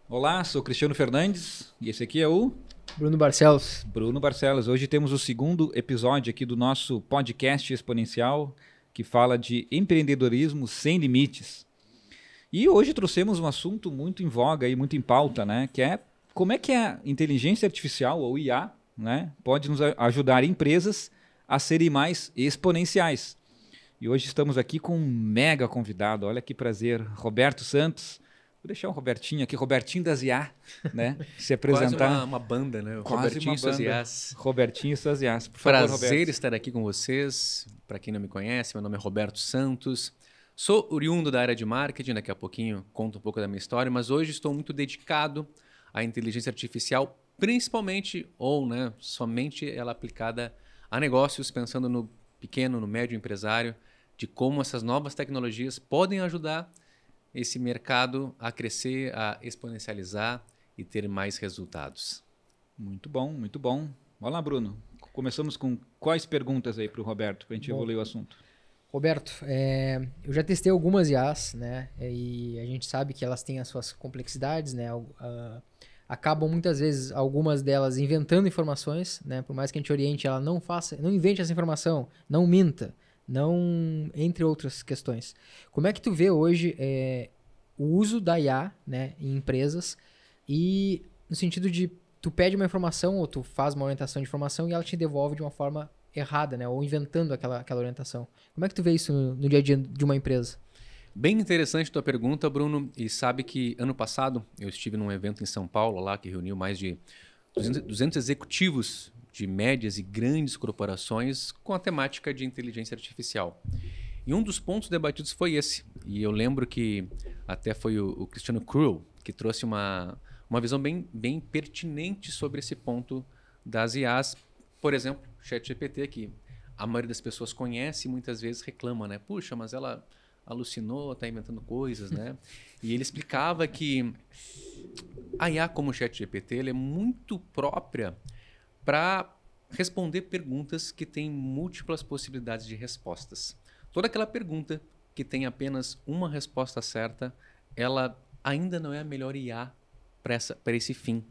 Olá, sou Cristiano Fernandes e esse aqui é o Bruno Barcelos. Bruno Barcelos. Hoje temos o segundo episódio aqui do nosso podcast exponencial que fala de empreendedorismo sem limites. E hoje trouxemos um assunto muito em voga e muito em pauta, né? Que é como é que a inteligência artificial, ou IA, né, pode nos ajudar empresas a serem mais exponenciais. E hoje estamos aqui com um mega convidado. Olha que prazer, Roberto Santos. Vou deixar o Robertinho aqui, Robertinho das IA, né? Se apresentar. Quase uma banda, né? Quase Robertinho uma e suas banda. IAs. Robertinho e suas IAs. Por favor, Prazer Roberto. estar aqui com vocês. Para quem não me conhece, meu nome é Roberto Santos. Sou oriundo da área de marketing, daqui a pouquinho conto um pouco da minha história, mas hoje estou muito dedicado à inteligência artificial, principalmente, ou somente ela aplicada a negócios, pensando no pequeno, no médio empresário, de como essas novas tecnologias podem ajudar esse mercado a crescer, a exponencializar e ter mais resultados. Muito bom, muito bom. Vai lá, Bruno. Começamos com quais perguntas aí para o Roberto, para a gente evoluir o assunto. Roberto, eu já testei algumas IAs, né? E a gente sabe que elas têm as suas complexidades, né? Acabam muitas vezes algumas delas inventando informações, né? Por mais que a gente oriente, ela não invente essa informação, não minta, não, entre outras questões. Como é que tu vê hoje o uso da IA, né, em empresas e no sentido de tu pede uma informação ou tu faz uma orientação de informação e ela te devolve de uma forma errada, né, ou inventando aquela orientação. Como é que tu vê isso no dia a dia de uma empresa? Bem interessante tua pergunta, Bruno. E sabe que ano passado eu estive num evento em São Paulo lá que reuniu mais de 200 executivos de médias e grandes corporações com a temática de inteligência artificial. E um dos pontos debatidos foi esse. E eu lembro que até foi o Cristiano Cruel que trouxe uma visão bem pertinente sobre esse ponto das IAs. Por exemplo, o ChatGPT, que a maioria das pessoas conhece e muitas vezes reclama, né? Puxa, mas ela alucinou, está inventando coisas, né? E ele explicava que a IA como o ChatGPT ele é muito própria para responder perguntas que têm múltiplas possibilidades de respostas. Toda aquela pergunta que tem apenas uma resposta certa, ela ainda não é a melhor IA para esse fim.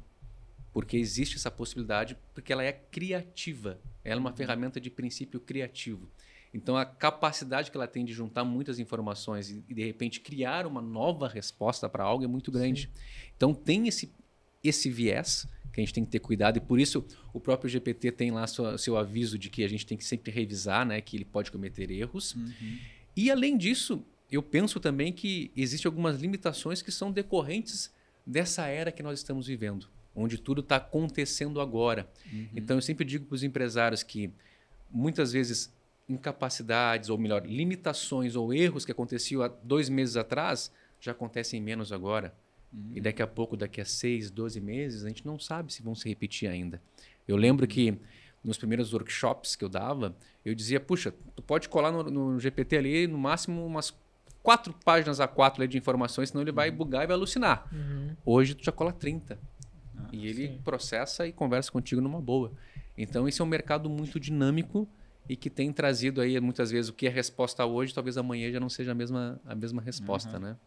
Porque existe essa possibilidade, porque ela é criativa. Ela é uma ferramenta de princípio criativo. Então, a capacidade que ela tem de juntar muitas informações e de repente, criar uma nova resposta para algo é muito grande. Sim. Então, tem esse viés que a gente tem que ter cuidado, e por isso o próprio GPT tem lá seu aviso de que a gente tem que sempre revisar, né, que ele pode cometer erros. Uhum. E além disso, eu penso também que existem algumas limitações que são decorrentes dessa era que nós estamos vivendo, onde tudo está acontecendo agora. Uhum. Então eu sempre digo para os empresários que muitas vezes incapacidades, ou melhor, limitações ou erros que aconteciam há 2 meses atrás já acontecem menos agora. E daqui a pouco, daqui a 6, 12 meses, a gente não sabe se vão se repetir ainda. Eu lembro que nos primeiros workshops que eu dava, eu dizia, puxa, tu pode colar no GPT ali no máximo umas 4 páginas A4 ali de informações, senão ele vai bugar e vai alucinar. Uhum. Hoje tu já cola 30. E ele processa e conversa contigo numa boa. Então esse é um mercado muito dinâmico e que tem trazido aí muitas vezes o que é resposta hoje, talvez amanhã já não seja a mesma resposta, né?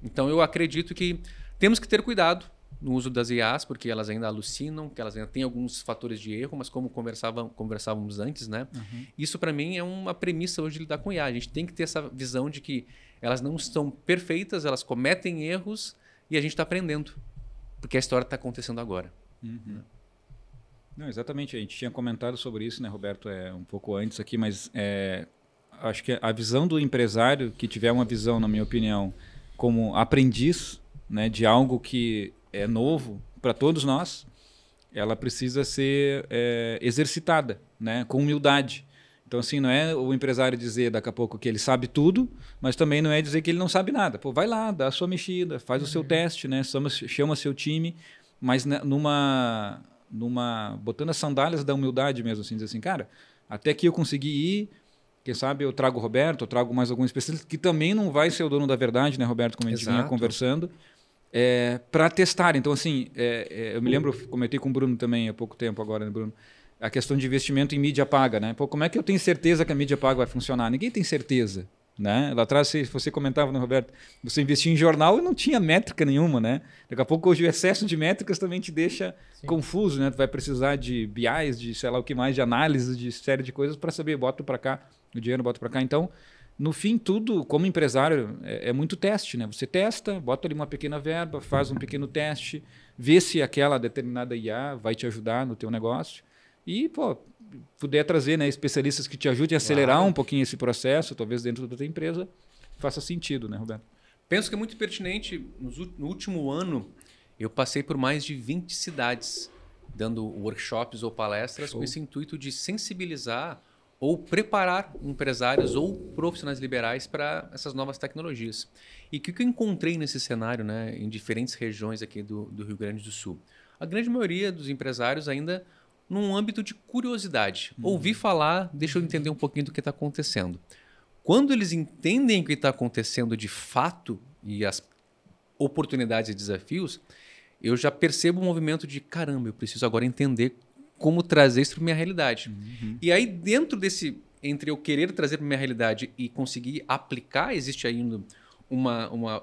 Então, eu acredito que temos que ter cuidado no uso das IAs, porque elas ainda alucinam, que elas ainda têm alguns fatores de erro, mas como conversávamos antes, né? Uhum. Isso, para mim, é uma premissa hoje de lidar com IA. A gente tem que ter essa visão de que elas não estão perfeitas, elas cometem erros e a gente está aprendendo, porque a história está acontecendo agora. Uhum. Não, exatamente. A gente tinha comentado sobre isso, né, Roberto, um pouco antes aqui, mas acho que a visão do empresário, que tiver uma visão, na minha opinião, como aprendiz, né, de algo que é novo para todos nós, ela precisa ser exercitada, né, com humildade. Então, assim, não é o empresário dizer daqui a pouco que ele sabe tudo, mas também não é dizer que ele não sabe nada. Pô, vai lá, dá a sua mexida, faz o seu teste, né, chama seu time, mas botando as sandálias da humildade mesmo, assim, dizer assim, cara, até aqui eu consegui ir. Quem sabe eu trago o Roberto, eu trago mais algum especialista, que também não vai ser o dono da verdade, né, Roberto, como a gente vinha conversando, para testar. Então, assim, eu me lembro, comentei com o Bruno também há pouco tempo agora, né, Bruno, a questão de investimento em mídia paga, né? Pô, como é que eu tenho certeza que a mídia paga vai funcionar? Ninguém tem certeza, Né? Lá atrás você comentava, né, Roberto? Você investia em jornal e não tinha métrica nenhuma, né? Daqui a pouco hoje o excesso de métricas também te deixa confuso, né? Tu vai precisar de BIs, de sei lá o que mais, de análise, de série de coisas para saber, bota para cá, o dinheiro bota para cá. Então, no fim, tudo, como empresário, é muito teste, né? Você testa, bota ali uma pequena verba, faz um pequeno teste, vê se aquela determinada IA vai te ajudar no teu negócio e, pô, puder trazer, né, especialistas que te ajudem a acelerar um pouquinho esse processo, talvez dentro da tua empresa, faça sentido, né, Roberto? Penso que é muito pertinente. No último ano, eu passei por mais de 20 cidades, dando workshops ou palestras com esse intuito de sensibilizar ou preparar empresários ou profissionais liberais para essas novas tecnologias. E o que eu encontrei nesse cenário, né, em diferentes regiões aqui do Rio Grande do Sul? A grande maioria dos empresários ainda num âmbito de curiosidade. Ouvi falar, deixa eu entender um pouquinho do que está acontecendo. Quando eles entendem o que está acontecendo de fato e as oportunidades e desafios, eu já percebo um movimento de caramba, eu preciso agora entender como trazer isso para minha realidade. E aí, dentro desse, entre eu querer trazer para minha realidade e conseguir aplicar, existe ainda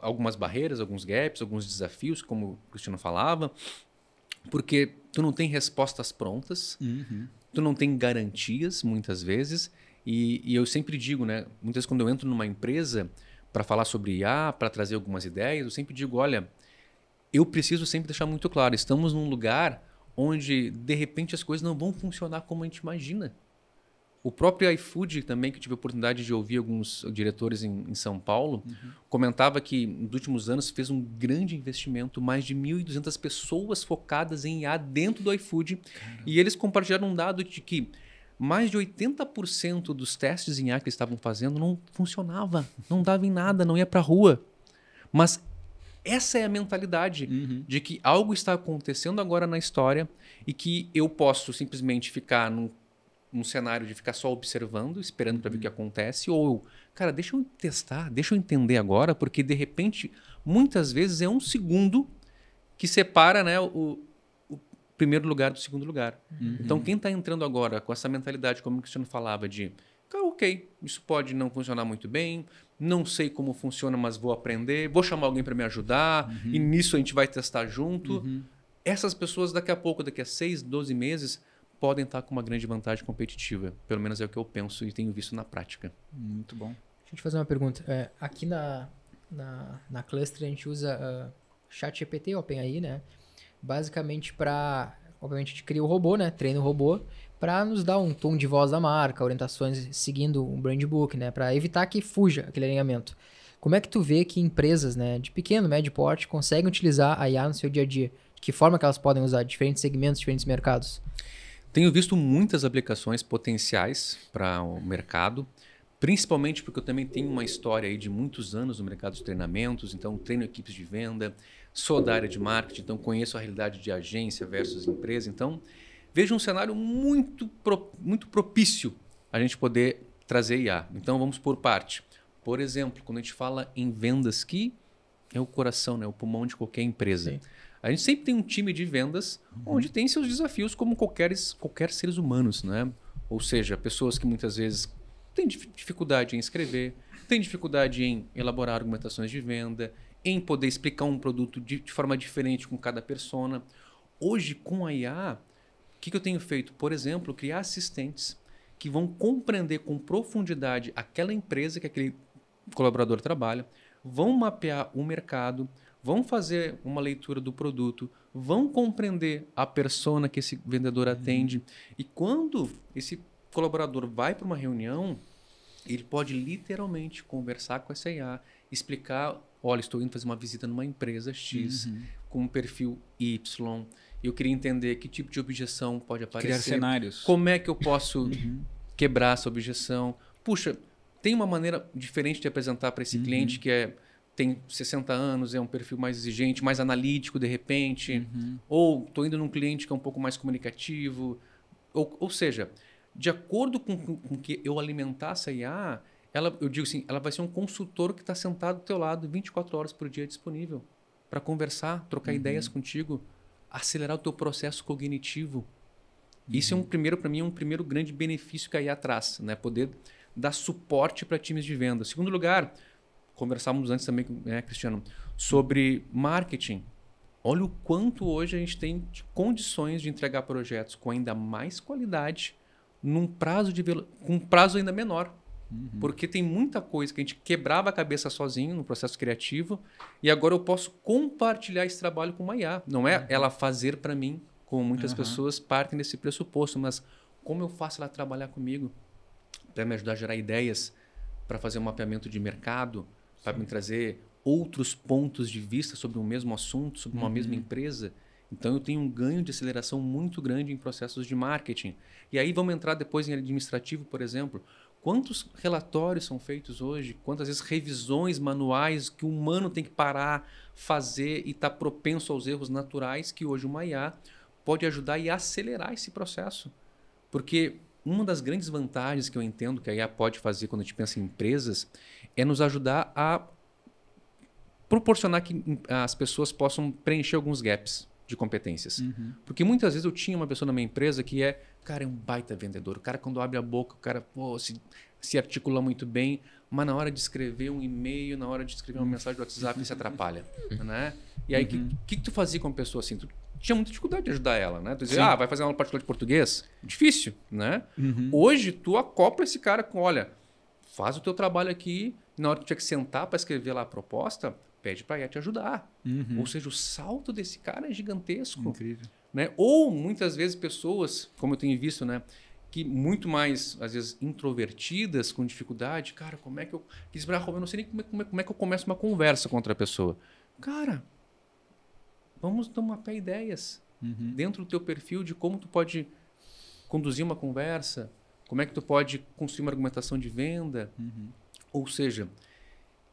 algumas barreiras, alguns gaps, alguns desafios, como o Cristiano falava, porque tu não tem respostas prontas, tu não tem garantias, muitas vezes, e eu sempre digo, né, muitas vezes quando eu entro numa empresa para falar sobre IA, para trazer algumas ideias, eu sempre digo, olha, eu preciso sempre deixar muito claro, estamos num lugar onde, de repente, as coisas não vão funcionar como a gente imagina. O próprio iFood também, que eu tive a oportunidade de ouvir alguns diretores em São Paulo, comentava que nos últimos anos fez um grande investimento, mais de 1.200 pessoas focadas em IA dentro do iFood. Caramba. E eles compartilharam um dado de que mais de 80% dos testes em IA que eles estavam fazendo não funcionava, não dava em nada, não ia para a rua. Mas essa é a mentalidade de que algo está acontecendo agora na história e que eu posso simplesmente ficar num cenário de ficar só observando, esperando para ver o que acontece, ou, cara, deixa eu testar, deixa eu entender agora, porque de repente, muitas vezes é um segundo que separa, né, o primeiro lugar do segundo lugar. Então, quem está entrando agora com essa mentalidade, como o Cristiano falava, de, cara, ok, isso pode não funcionar muito bem, não sei como funciona, mas vou aprender, vou chamar alguém para me ajudar, e nisso a gente vai testar junto. Essas pessoas, daqui a pouco, daqui a 6, 12 meses, podem estar com uma grande vantagem competitiva. Pelo menos é o que eu penso e tenho visto na prática. Muito bom. Deixa eu te fazer uma pergunta. Aqui na Cluster a gente usa ChatGPT, OpenAI, né? Basicamente para... Obviamente a gente cria o robô, né? Treina o robô para nos dar um tom de voz da marca, orientações seguindo um brand book, né? Para evitar que fuja aquele alinhamento. Como é que tu vê que empresas, né, de pequeno, médio porte conseguem utilizar a IA no seu dia a dia? De que forma que elas podem usar diferentes segmentos, diferentes mercados? Tenho visto muitas aplicações potenciais para o mercado, principalmente porque eu também tenho uma história aí de muitos anos no mercado de treinamentos, então treino equipes de venda, sou da área de marketing, então conheço a realidade de agência versus empresa, então vejo um cenário muito propício a gente poder trazer IA. Então vamos por parte. Por exemplo, quando a gente fala em vendas, que é o coração, né, o pulmão de qualquer empresa. Sim. A gente sempre tem um time de vendas onde tem seus desafios como qualquer seres humanos, né? Ou seja, pessoas que muitas vezes têm dificuldade em escrever, têm dificuldade em elaborar argumentações de venda, em poder explicar um produto de forma diferente com cada persona. Hoje, com a IA, o que eu tenho feito? Por exemplo, criar assistentes que vão compreender com profundidade aquela empresa que aquele colaborador trabalha, vão mapear o mercado, vão fazer uma leitura do produto, vão compreender a persona que esse vendedor atende. E quando esse colaborador vai para uma reunião, ele pode literalmente conversar com essa IA, explicar, olha, estou indo fazer uma visita numa empresa X, com um perfil Y, eu queria entender que tipo de objeção pode aparecer. Criar cenários. Como é que eu posso quebrar essa objeção? Puxa, tem uma maneira diferente de apresentar para esse cliente que tem 60 anos, é um perfil mais exigente, mais analítico de repente, ou estou indo num cliente que é um pouco mais comunicativo, ou seja, de acordo com que eu alimentar essa IA, eu digo assim, ela vai ser um consultor que está sentado do teu lado 24 horas por dia disponível para conversar, trocar ideias contigo, acelerar o teu processo cognitivo. Isso é para mim, é um primeiro grande benefício que a IA traz, né? Poder dar suporte para times de venda. Segundo lugar, conversávamos antes também, né, Cristiano, sobre marketing. Olha o quanto hoje a gente tem de condições de entregar projetos com ainda mais qualidade, com um prazo ainda menor. Porque tem muita coisa que a gente quebrava a cabeça sozinho no processo criativo e agora eu posso compartilhar esse trabalho com uma IA. Não é ela fazer para mim, como muitas pessoas partem desse pressuposto, mas como eu faço ela trabalhar comigo para me ajudar a gerar ideias, para fazer um mapeamento de mercado, para me trazer outros pontos de vista sobre um mesmo assunto, sobre uma mesma empresa. Então, eu tenho um ganho de aceleração muito grande em processos de marketing. E aí vamos entrar depois em administrativo, por exemplo. Quantos relatórios são feitos hoje? Quantas vezes revisões manuais que o humano tem que parar, fazer e está propenso aos erros naturais que hoje uma IA pode ajudar e acelerar esse processo. Porque uma das grandes vantagens que eu entendo que a IA pode fazer quando a gente pensa em empresas é nos ajudar a proporcionar que as pessoas possam preencher alguns gaps de competências. Porque muitas vezes eu tinha uma pessoa na minha empresa que cara, é um baita vendedor. O cara, quando abre a boca, o cara se articula muito bem, mas na hora de escrever um e-mail, na hora de escrever uma mensagem do WhatsApp, ele se atrapalha. Né? E aí, o que tu fazia com uma pessoa assim? Tu tinha muita dificuldade de ajudar ela, né? Tu dizia, vai fazer uma aula particular de português? Difícil, né? Hoje, tu acopla esse cara com, olha, faz o teu trabalho aqui, na hora que tu tinha que sentar para escrever lá a proposta, pede para a IA te ajudar. Ou seja, o salto desse cara é gigantesco. Incrível. Né? Ou, muitas vezes, pessoas, como eu tenho visto, né, que muito mais, às vezes, introvertidas, com dificuldade, cara, como é que eu... Eu não sei nem como é que eu começo uma conversa com outra pessoa. Cara, vamos mapear ideias dentro do teu perfil de como tu pode conduzir uma conversa, como é que tu pode construir uma argumentação de venda. Ou seja,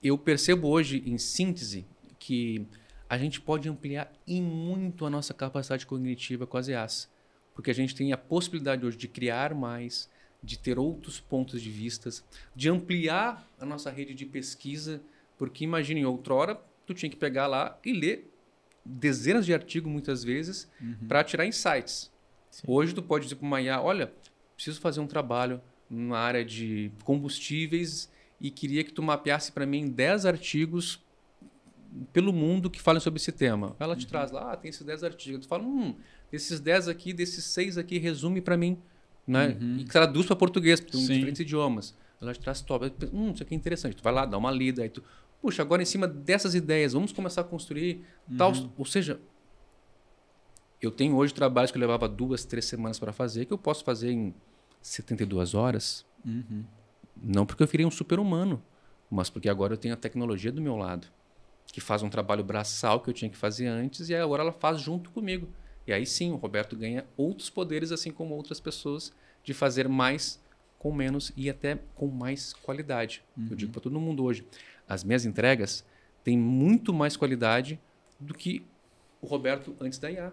eu percebo hoje, em síntese, que a gente pode ampliar em muito a nossa capacidade cognitiva com as IAs. Porque a gente tem a possibilidade hoje de criar mais, de ter outros pontos de vista, de ampliar a nossa rede de pesquisa. Porque imagine, outrora, tu tinha que pegar lá e ler dezenas de artigos, muitas vezes, para tirar insights. Sim. Hoje tu pode dizer para uma IA, olha, preciso fazer um trabalho na área de combustíveis e queria que tu mapeasse para mim 10 artigos pelo mundo que falem sobre esse tema. Ela te traz lá, tem esses 10 artigos. Tu fala, desses 10 aqui, desses 6 aqui, resume para mim. Né? E traduz para português, porque são diferentes idiomas. Ela te traz top. Isso aqui é interessante. Tu vai lá, dá uma lida. Aí tu, puxa, agora em cima dessas ideias, vamos começar a construir tal. Ou seja, eu tenho hoje trabalhos que eu levava 2, 3 semanas para fazer, que eu posso fazer em 72 horas. Não porque eu virei um super-humano, mas porque agora eu tenho a tecnologia do meu lado, que faz um trabalho braçal que eu tinha que fazer antes e agora ela faz junto comigo. E aí sim, o Roberto ganha outros poderes, assim como outras pessoas, de fazer mais com menos e até com mais qualidade. Eu digo para todo mundo hoje, as minhas entregas têm muito mais qualidade do que o Roberto antes da IA.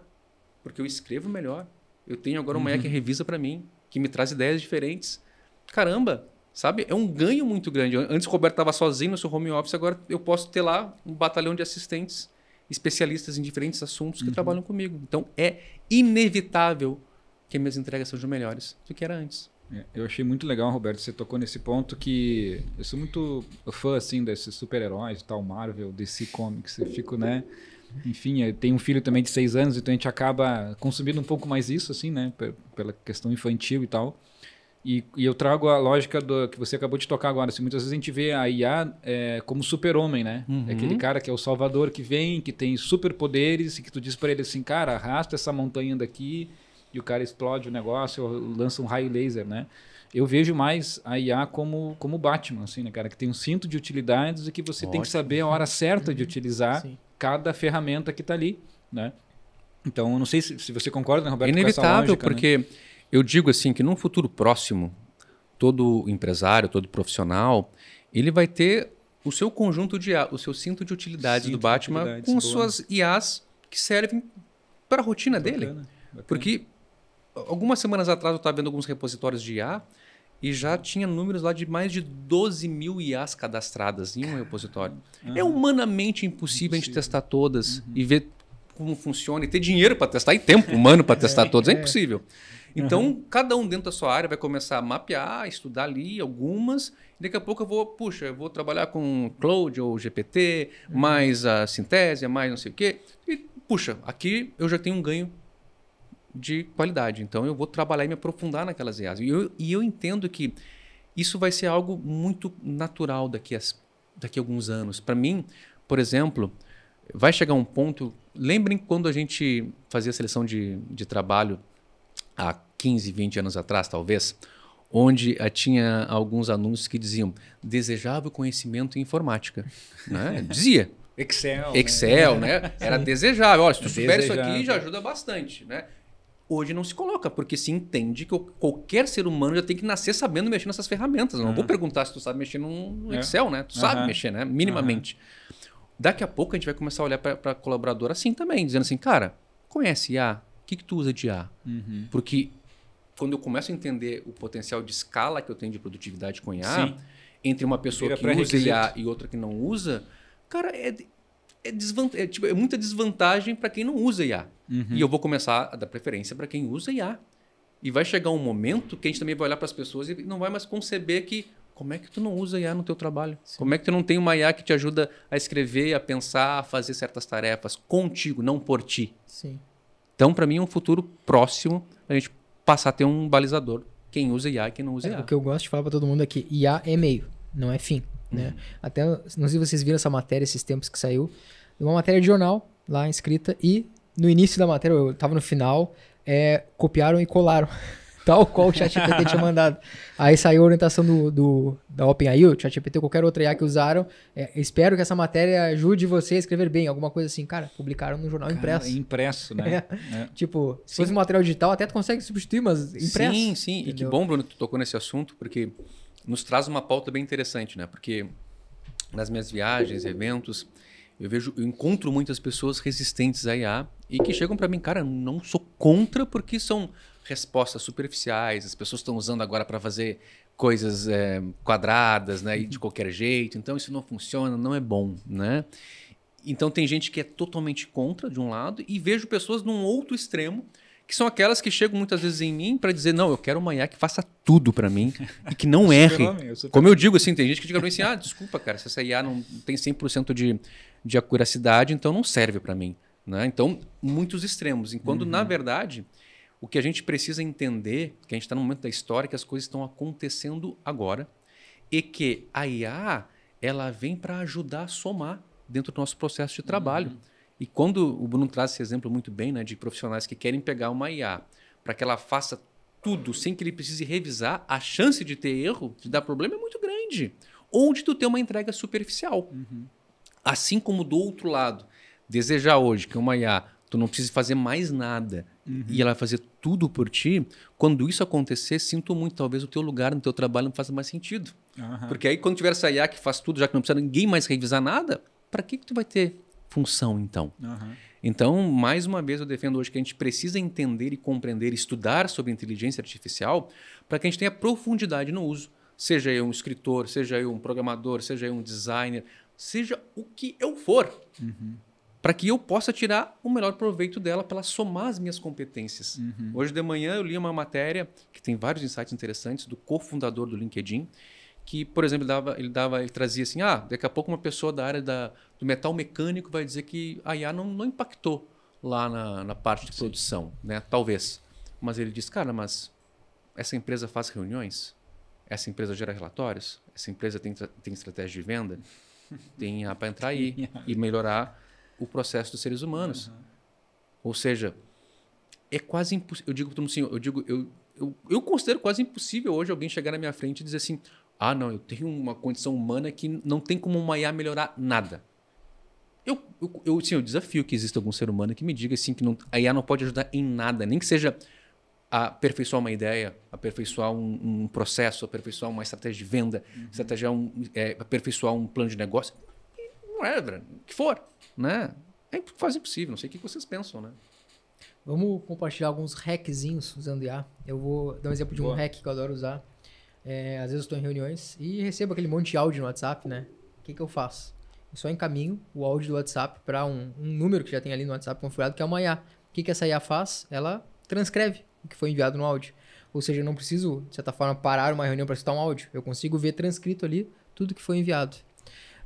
Porque eu escrevo melhor. Eu tenho agora uma IA que revisa para mim, que me traz ideias diferentes. Caramba, sabe? É um ganho muito grande. Antes o Roberto estava sozinho no seu home office, agora eu posso ter lá um batalhão de assistentes especialistas em diferentes assuntos que trabalham comigo. Então, é inevitável que minhas entregas sejam melhores do que era antes. Eu achei muito legal, Roberto, você tocou nesse ponto que eu sou muito fã assim desses super-heróis, tal, Marvel, DC Comics, eu fico, né? Enfim, eu tenho um filho também de 6 anos, então a gente acaba consumindo um pouco mais isso, assim, né? Pela questão infantil e tal. E eu trago a lógica que você acabou de tocar agora. Assim, muitas vezes a gente vê a IA como super-homem, né? É aquele cara que é o salvador que vem, que tem superpoderes e que tu diz para ele assim, cara, arrasta essa montanha daqui e o cara explode o negócio, lança um raio laser, né? Eu vejo mais a IA como Batman, assim, né, cara? Que tem um cinto de utilidades e que você tem que saber a hora certa de utilizar cada ferramenta que está ali, né? Então, eu não sei se você concorda, né, Roberto, inevitável, com essa lógica, porque... Né? Eu digo assim que num futuro próximo, todo empresário, todo profissional, ele vai ter o seu conjunto de IA, o seu cinto de utilidades do Batman com suas IAs que servem para a rotina dele. Bacana. Porque algumas semanas atrás eu estava vendo alguns repositórios de IA e já tinha números lá de mais de 12 mil IAs cadastradas em um repositório. É humanamente impossível a gente testar todas e ver como funciona e ter dinheiro para testar e tempo humano para testar todas. É impossível. Então, cada um dentro da sua área vai começar a mapear, estudar ali algumas. E daqui a pouco eu vou trabalhar com Cloud ou GPT, mais a Synthesia, mais não sei o quê. E, puxa, aqui eu já tenho um ganho de qualidade. Então, eu vou trabalhar e me aprofundar naquelas IAs. E eu entendo que isso vai ser algo muito natural daqui a alguns anos. Para mim, por exemplo, vai chegar um ponto... Lembrem quando a gente fazia seleção de trabalho há 15, 20 anos atrás, talvez, onde tinha alguns anúncios que diziam desejável conhecimento em informática. Né? Dizia. Excel, né? Era desejável. Olha, se tu souber isso aqui, já ajuda bastante. Né? Hoje não se coloca, porque se entende que qualquer ser humano já tem que nascer sabendo mexer nessas ferramentas. Eu não vou perguntar se tu sabe mexer no Excel, né? Tu sabe mexer, né? Minimamente. Daqui a pouco a gente vai começar a olhar para colaborador assim também, dizendo assim, cara, conhece IA? O que tu usa de IA? Porque quando eu começo a entender o potencial de escala que eu tenho de produtividade com IA, entre uma pessoa que usa IA e outra que não usa, cara, é muita desvantagem para quem não usa IA. E eu vou começar a dar preferência para quem usa IA. E vai chegar um momento que a gente também vai olhar para as pessoas e não vai mais conceber que como é que tu não usa IA no teu trabalho? Sim. Como é que tu não tem uma IA que te ajuda a escrever, a pensar, a fazer certas tarefas contigo, não por ti? Sim. Então, para mim, é um futuro próximo a gente passar a ter um balizador. Quem usa IA e quem não usa IA. O que eu gosto de falar para todo mundo é que IA é meio, não é fim. Né? Até, não sei se vocês viram essa matéria esses tempos que saiu. Uma matéria de jornal lá escrita e no início da matéria, eu estava no final, copiaram e colaram. Tal qual o ChatGPT tinha mandado. Aí saiu a orientação da OpenAI, o ChatGPT ou qualquer outra IA que usaram. Espero que essa matéria ajude você a escrever bem. Alguma coisa assim. Cara, publicaram no jornal impresso. Impresso, né? Tipo, se fosse um material digital, até tu consegue substituir, mas impresso. Sim, sim. Entendeu? E que bom, Bruno, que tu tocou nesse assunto, porque nos traz uma pauta bem interessante, né? Porque nas minhas viagens, eventos, eu encontro muitas pessoas resistentes à IA e que chegam para mim, cara, não sou contra porque são respostas superficiais, as pessoas estão usando agora para fazer coisas quadradas, né, e de qualquer jeito, então isso não funciona, não é bom, né? Então tem gente que é totalmente contra de um lado e vejo pessoas num outro extremo, que são aquelas que chegam muitas vezes em mim para dizer, não, eu quero uma IA que faça tudo para mim e que não erre. Como eu digo assim, tem gente que diz assim, desculpa, cara, se essa IA não tem 100% de acuracidade, então não serve para mim, né? Então, muitos extremos, enquanto na verdade o que a gente precisa entender, que a gente está no momento da história, que as coisas estão acontecendo agora e que a IA ela vem para ajudar a somar dentro do nosso processo de trabalho. E quando o Bruno traz esse exemplo muito bem, né, de profissionais que querem pegar uma IA para que ela faça tudo sem que ele precise revisar, a chance de ter erro, de dar problema é muito grande. Ou de tu ter uma entrega superficial. Assim como do outro lado, desejar hoje que uma IA tu não precisa fazer mais nada e ela vai fazer tudo por ti, quando isso acontecer, sinto muito, talvez o teu lugar no teu trabalho não faça mais sentido. Porque aí quando tiver essa IA que faz tudo, já que não precisa ninguém mais revisar nada, para que tu vai ter função então? Então, mais uma vez eu defendo hoje que a gente precisa entender e compreender, estudar sobre inteligência artificial para que a gente tenha profundidade no uso. Seja eu um escritor, seja eu um programador, seja eu um designer, seja o que eu for. Para que eu possa tirar o melhor proveito dela para ela somar as minhas competências. Hoje de manhã eu li uma matéria que tem vários insights interessantes do cofundador do LinkedIn, que, por exemplo, ele trazia assim, daqui a pouco uma pessoa da área do metal mecânico vai dizer que a IA não impactou lá na parte de produção, né? Talvez. Mas ele diz, cara, mas essa empresa faz reuniões? Essa empresa gera relatórios? Essa empresa tem estratégia de venda? Tem para entrar aí e melhorar o processo dos seres humanos. Ou seja, é quase impossível. Eu digo para todo mundo assim, eu considero quase impossível hoje alguém chegar na minha frente e dizer assim, não, eu tenho uma condição humana que não tem como uma IA melhorar nada. Eu desafio que exista algum ser humano que me diga assim, que a IA não pode ajudar em nada, nem que seja a aperfeiçoar uma ideia, aperfeiçoar um processo, aperfeiçoar uma estratégia de venda, aperfeiçoar um plano de negócio. Whatever, o que for, né? É quase impossível, não sei o que vocês pensam, né? Vamos compartilhar alguns hackzinhos usando IA. Eu vou dar um exemplo de um hack que eu adoro usar. Às vezes eu estou em reuniões e recebo aquele monte de áudio no WhatsApp, né? O que eu faço? Eu só encaminho o áudio do WhatsApp para um número que já tem ali no WhatsApp configurado, que é uma IA. O que essa IA faz? Ela transcreve o que foi enviado no áudio. Ou seja, eu não preciso, de certa forma, parar uma reunião para escutar um áudio. Eu consigo ver transcrito ali tudo que foi enviado.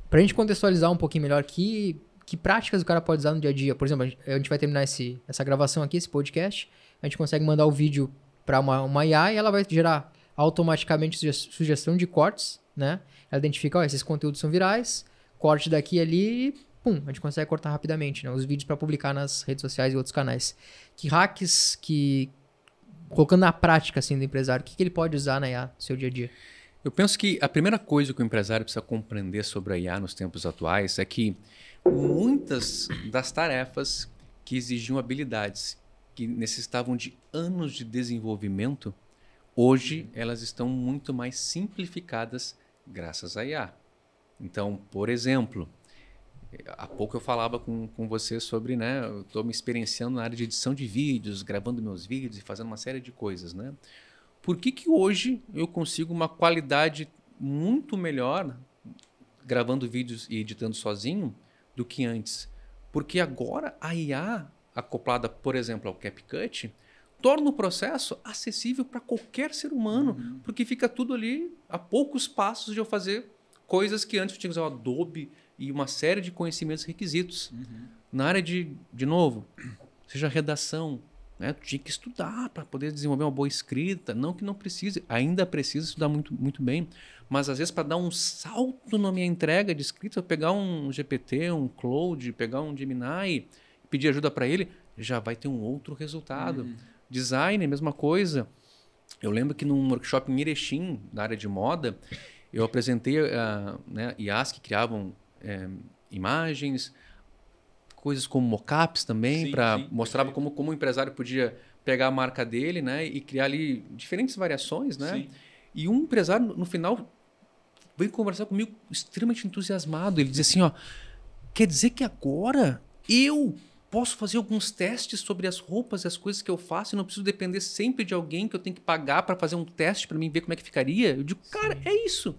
Para a gente contextualizar um pouquinho melhor, que práticas o cara pode usar no dia a dia? Por exemplo, a gente vai terminar essa gravação aqui, esse podcast, a gente consegue mandar o vídeo para uma IA e ela vai gerar automaticamente sugestão de cortes, né? Ela identifica, esses conteúdos são virais, corte daqui e ali, e pum, a gente consegue cortar rapidamente, né? Os vídeos para publicar nas redes sociais e outros canais. Que hacks colocando na prática assim do empresário, o que ele pode usar na IA no seu dia a dia? Eu penso que a primeira coisa que o empresário precisa compreender sobre a IA nos tempos atuais é que muitas das tarefas que exigiam habilidades que necessitavam de anos de desenvolvimento, hoje elas estão muito mais simplificadas graças à IA. Então, por exemplo, há pouco eu falava com você sobre, né, eu estou me experienciando na área de edição de vídeos, gravando meus vídeos e fazendo uma série de coisas, né? Por que hoje eu consigo uma qualidade muito melhor gravando vídeos e editando sozinho do que antes? Porque agora a IA, acoplada, por exemplo, ao CapCut, torna o processo acessível para qualquer ser humano, porque fica tudo ali a poucos passos de eu fazer coisas que antes eu tinha que usar o Adobe e uma série de conhecimentos e requisitos. Na área de novo, seja redação, né? Tu tinha que estudar para poder desenvolver uma boa escrita. Não que não precise, ainda precisa estudar muito, muito bem. Mas às vezes para dar um salto na minha entrega de escrita, eu pegar um GPT, um Claude, pegar um Gemini, pedir ajuda para ele, já vai ter um outro resultado. Design, mesma coisa. Eu lembro que num workshop em Erechim, na área de moda, eu apresentei IAs que criavam imagens, coisas como mockups também, para mostrava como o empresário podia pegar a marca dele, né, e criar ali diferentes variações, né? Sim. E um empresário no final veio conversar comigo extremamente entusiasmado. Ele dizia assim, ó, quer dizer que agora eu posso fazer alguns testes sobre as roupas e as coisas que eu faço e não preciso depender sempre de alguém que eu tenho que pagar para fazer um teste para mim ver como é que ficaria? Eu digo, cara, é isso.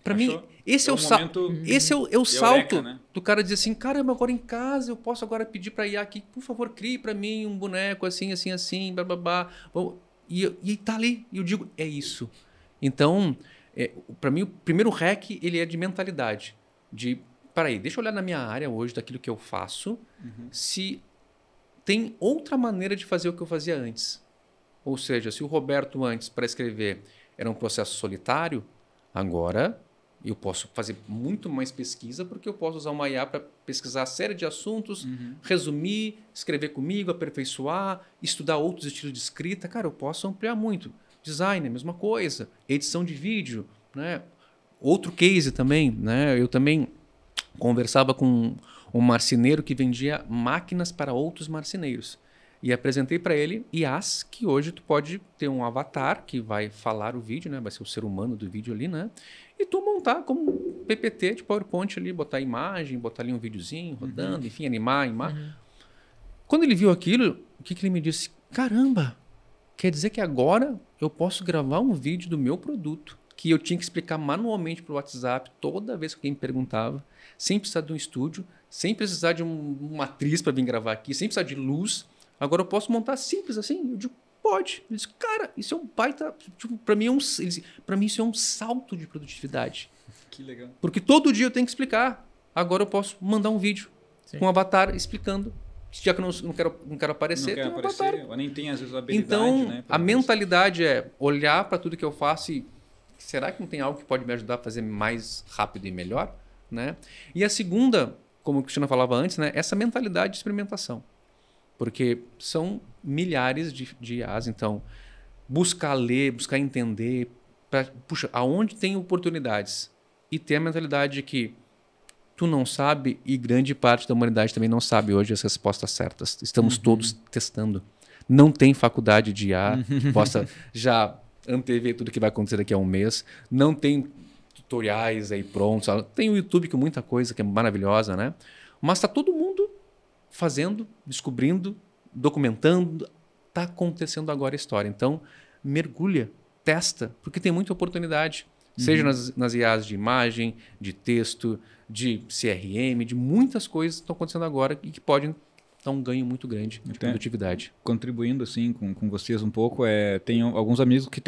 Para mim, esse é o salto, né? Do cara dizer assim, caramba, agora em casa eu posso agora pedir para IA aqui, por favor, crie para mim um boneco assim, assim, assim, blá, blá, blá. E tá ali. E eu digo, é isso. Então, para mim, o primeiro hack, ele é de mentalidade. Peraí, deixa eu olhar na minha área hoje, daquilo que eu faço, se tem outra maneira de fazer o que eu fazia antes. Ou seja, se o Roberto antes, para escrever, era um processo solitário, agora eu posso fazer muito mais pesquisa, porque eu posso usar uma IA para pesquisar a série de assuntos, resumir, escrever comigo, aperfeiçoar, estudar outros estilos de escrita. Cara, eu posso ampliar muito. Design, a mesma coisa. Edição de vídeo, né? Outro case também, né? Eu também conversava com um marceneiro que vendia máquinas para outros marceneiros. E apresentei para ele IAs, que hoje tu pode ter um avatar que vai falar o vídeo, né? Vai ser o ser humano do vídeo ali, né? E tu montar como um PPT de PowerPoint ali, botar imagem, botar ali um videozinho rodando, enfim, animar. Quando ele viu aquilo, o que ele me disse? Caramba, quer dizer que agora eu posso gravar um vídeo do meu produto que eu tinha que explicar manualmente para o WhatsApp toda vez que alguém me perguntava, sem precisar de um estúdio, sem precisar de uma atriz para vir gravar aqui, sem precisar de luz. Agora eu posso montar simples assim? Eu digo, pode. Ele disse, cara, isso é um baita... Tipo, para mim, isso é um salto de produtividade. Que legal. Porque todo dia eu tenho que explicar. Agora eu posso mandar um vídeo com um avatar explicando. Já que eu não quero aparecer, não quero aparecer, eu nem tenho às vezes a habilidade. Então, né, a mentalidade é olhar para tudo que eu faço e será que não tem algo que pode me ajudar a fazer mais rápido e melhor? Né? E a segunda, como o Cristiano falava antes, né, essa mentalidade de experimentação. Porque são milhares de IAs, então buscar ler, buscar entender, puxa, aonde tem oportunidades e ter a mentalidade de que tu não sabe e grande parte da humanidade também não sabe hoje as respostas certas. Estamos todos testando. Não tem faculdade de IA que possa já antever tudo que vai acontecer daqui a um mês. Não tem tutoriais aí prontos. Tem o YouTube com muita coisa que é maravilhosa, né? Mas está todo mundo fazendo, descobrindo, documentando. Está acontecendo agora a história. Então, mergulha, testa, porque tem muita oportunidade. Seja nas IAs de imagem, de texto, de CRM, de muitas coisas que estão acontecendo agora e que podem dá um ganho muito grande de produtividade. Contribuindo assim com vocês um pouco, tenho alguns amigos que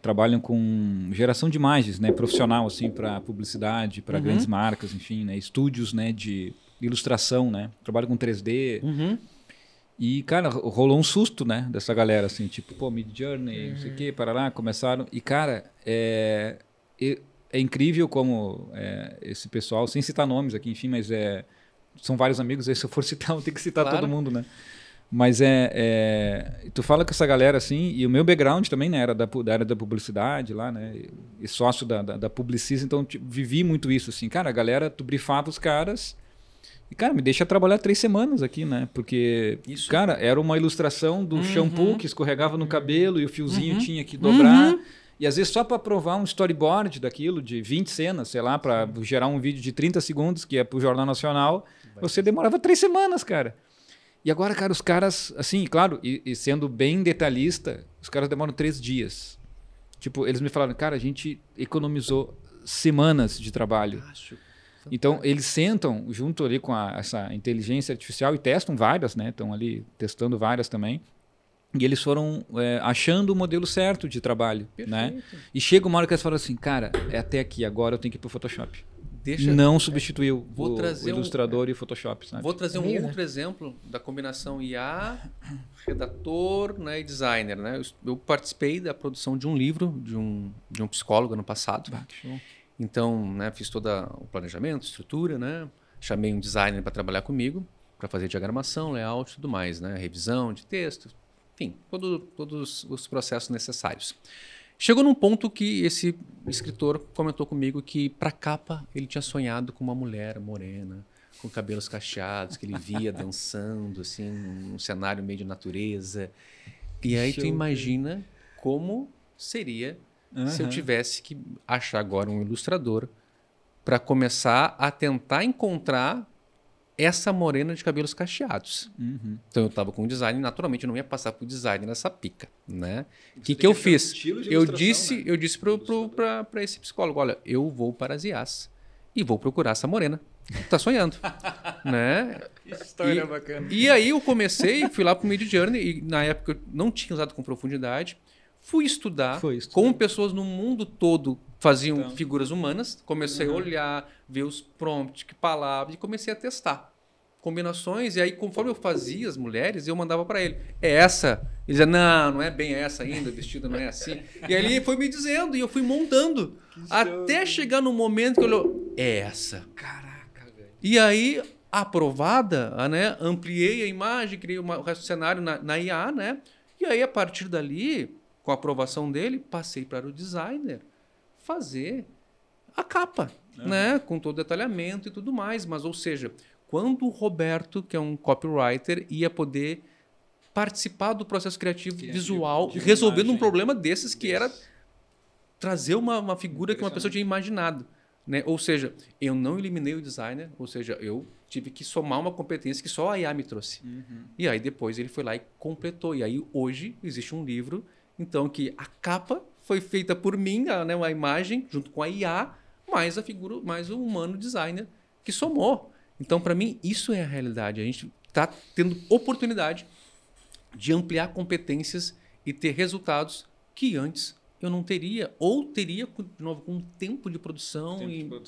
trabalham com geração de imagens, né, profissional assim para publicidade, para grandes marcas, enfim, né, estúdios, né, de ilustração, né, trabalham com 3D. E, cara, rolou um susto, né, dessa galera, assim, tipo, pô, Midjourney, não sei o quê, para lá, começaram. E, cara, é incrível como esse pessoal, sem citar nomes aqui, enfim, mas são vários amigos, aí se eu for citar, eu tenho que citar todo mundo, né? Mas tu fala com essa galera, assim, e o meu background também, né, era da área da publicidade lá, né, e sócio da Publicis, então vivi muito isso, assim, cara, a galera, tu brifava os caras. E, cara, me deixa trabalhar 3 semanas aqui, né? Porque, cara, era uma ilustração do shampoo que escorregava no cabelo e o fiozinho tinha que dobrar. E, às vezes, só para provar um storyboard daquilo, de 20 cenas, sei lá, para gerar um vídeo de 30 segundos, que é pro Jornal Nacional, você demorava 3 semanas, cara. E agora, cara, os caras, assim, claro, e sendo bem detalhista, os caras demoram 3 dias. Tipo, eles me falaram, cara, a gente economizou semanas de trabalho. Então, eles sentam junto ali com essa inteligência artificial e testam várias, né? Estão ali testando várias também. E eles foram achando o modelo certo de trabalho, né? E chega uma hora que eles falam assim, cara, é até aqui, agora eu tenho que ir pro Photoshop. Não substituiu o ilustrador e o Photoshop, sabe? Vou trazer um outro exemplo da combinação IA, redator, né, e designer, né? Eu participei da produção de um livro de um psicólogo ano passado. Então, né, fiz todo o planejamento, estrutura, né? Chamei um designer para trabalhar comigo, para fazer diagramação, layout e tudo mais, né? Revisão de texto, enfim, todos os processos necessários. Chegou num ponto que esse escritor comentou comigo que, para capa, ele tinha sonhado com uma mulher morena, com cabelos cacheados, que ele via dançando, assim, num cenário meio de natureza. E aí tu imagina como seria se eu tivesse que achar agora um ilustrador para começar a tentar encontrar essa morena de cabelos cacheados. Então eu estava com o design, naturalmente eu não ia passar para o design nessa pica, né? O que eu fiz? Eu disse para esse psicólogo, olha, eu vou para as IAs e vou procurar essa morena. Tá sonhando, né? História bacana. E aí eu fui lá para o Midjourney e na época eu não tinha usado com profundidade. Fui estudar como pessoas no mundo todo faziam figuras humanas. Comecei a olhar, ver os prompts, que palavras, e comecei a testar combinações. E aí, conforme eu fazia as mulheres, eu mandava para ele. É essa? Ele dizia, não é bem essa ainda, o vestido não é assim. E aí ele foi me dizendo, e eu fui montando. Até chegar no momento que eu é essa. Caraca, velho. E aí, aprovada, né? Ampliei a imagem, criei o resto do cenário na IA, né? E aí, a partir dali, com a aprovação dele, passei para o designer fazer a capa, né? Com todo o detalhamento e tudo mais. Mas, ou seja, quando o Roberto, que é um copywriter, ia poder participar do processo criativo visual, resolvendo um problema desses que era trazer uma figura que uma pessoa tinha imaginado, né? Ou seja, eu não eliminei o designer, ou seja, eu tive que somar uma competência que só a IA me trouxe. E aí depois ele foi lá e completou. E aí hoje existe um livro, então, que a capa foi feita por mim, né, uma imagem, junto com a IA, mais a figura, mais o humano designer que somou. Então, para mim, isso é a realidade. A gente está tendo oportunidade de ampliar competências e ter resultados que antes eu não teria, ou teria, de novo, com um tempo de produção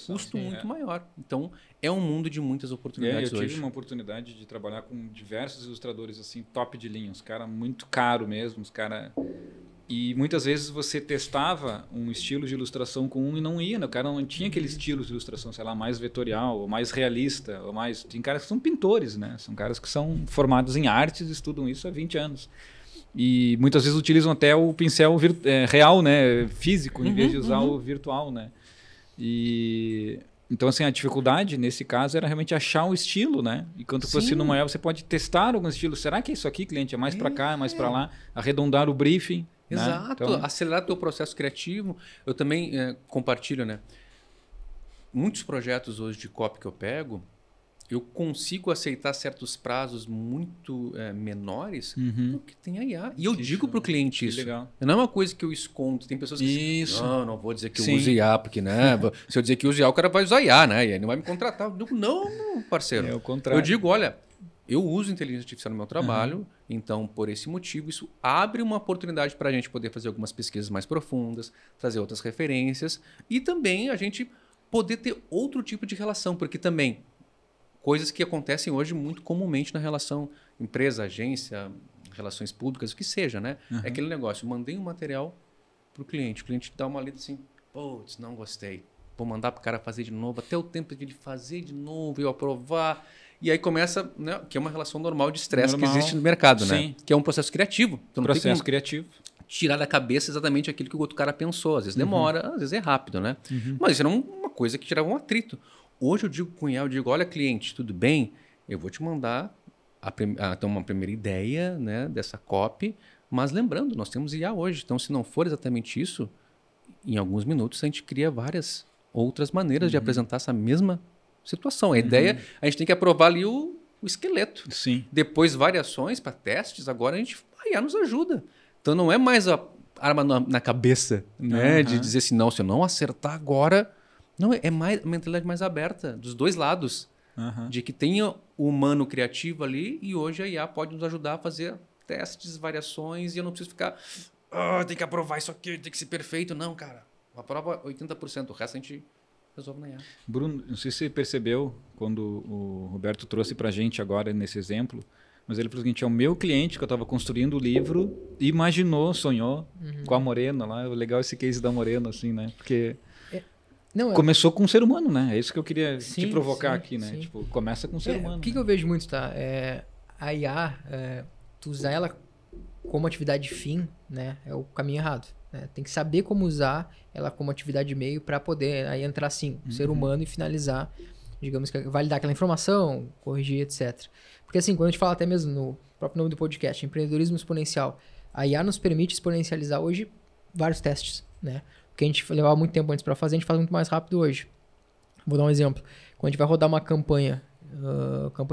custo muito maior. Então, é um mundo de muitas oportunidades hoje. Eu tive uma oportunidade de trabalhar com diversos ilustradores assim, top de linha, os caras muito caro mesmo, os caras... E muitas vezes você testava um estilo de ilustração com um e não ia, né? O cara não tinha aquele estilo de ilustração, sei lá, mais vetorial, ou mais realista, ou mais... Tem caras que são pintores, né? São caras que são formados em artes e estudam isso há 20 anos. E muitas vezes utilizam até o pincel real, né? Físico, em vez de usar o virtual, né? E... Então, assim, a dificuldade nesse caso era realmente achar um estilo, né? Enquanto você numa IA, você pode testar algum estilo. Será que é isso aqui, cliente? É mais para cá, é mais para lá? Arredondar o briefing. Exato. Né? Então... Acelerar o teu processo criativo. Eu também compartilho, né? Muitos projetos hoje de copy que eu pego, eu consigo aceitar certos prazos muito menores porque tem a IA. E eu digo para o cliente isso. Legal. Não é uma coisa que eu escondo. Tem pessoas que dizem, não vou dizer que eu uso IA, porque né, se eu dizer que eu uso IA, o cara vai usar IA, né? E aí não vai me contratar. Eu digo, não, parceiro. É o contrário. Eu digo, olha, eu uso inteligência artificial no meu trabalho, então, por esse motivo, isso abre uma oportunidade para a gente poder fazer algumas pesquisas mais profundas, trazer outras referências e também a gente poder ter outro tipo de relação, porque também coisas que acontecem hoje muito comumente na relação empresa, agência, relações públicas, o que seja, né? É aquele negócio, mandei um material para o cliente dá uma lida assim, putz, não gostei, vou mandar para o cara fazer de novo, até o tempo de ele fazer de novo, eu aprovar, e aí começa, né, que é uma relação normal de estresse que existe no mercado, né? Que é um processo criativo. Então, não tem como criativo. Tirar da cabeça exatamente aquilo que o outro cara pensou, às vezes demora, às vezes é rápido, né? Mas isso era uma coisa que tirava um atrito. Hoje eu digo com IA, eu digo, olha cliente, tudo bem? Eu vou te mandar então uma primeira ideia, né, dessa copy, mas lembrando, nós temos IA hoje, então se não for exatamente isso, em alguns minutos a gente cria várias outras maneiras de apresentar essa mesma situação. A ideia, a gente tem que aprovar ali o esqueleto. Sim. Depois variações para testes, agora a IA nos ajuda. Então não é mais a arma na cabeça, né, de dizer assim, não, se eu não acertar agora... Não, é mais, a mentalidade mais aberta, dos dois lados. De que tenha o humano criativo ali e hoje a IA pode nos ajudar a fazer testes, variações e eu não preciso ficar tem que aprovar isso aqui, tem que ser perfeito. Não, cara. Aprova 80%, o resto a gente resolve na IA. Bruno, não sei se você percebeu quando o Roberto trouxe para a gente agora nesse exemplo, mas ele falou o seguinte, é o meu cliente que eu estava construindo o livro, imaginou, sonhou com a Morena lá. Legal esse case da Morena, assim, né? Porque... começou com um ser humano, né? É isso que eu queria te provocar aqui, né? Tipo, começa com um ser humano. O que eu vejo muito, tá? A IA, tu usar ela como atividade fim, né? É o caminho errado. Né? Tem que saber como usar ela como atividade meio para poder aí entrar, sim, o ser humano e finalizar, digamos que validar aquela informação, corrigir, etc. Porque assim, quando a gente fala até mesmo no próprio nome do podcast, empreendedorismo exponencial, a IA nos permite exponencializar hoje vários testes, né? Que a gente levava muito tempo antes para fazer, a gente faz muito mais rápido hoje. Vou dar um exemplo. Quando a gente vai rodar uma campanha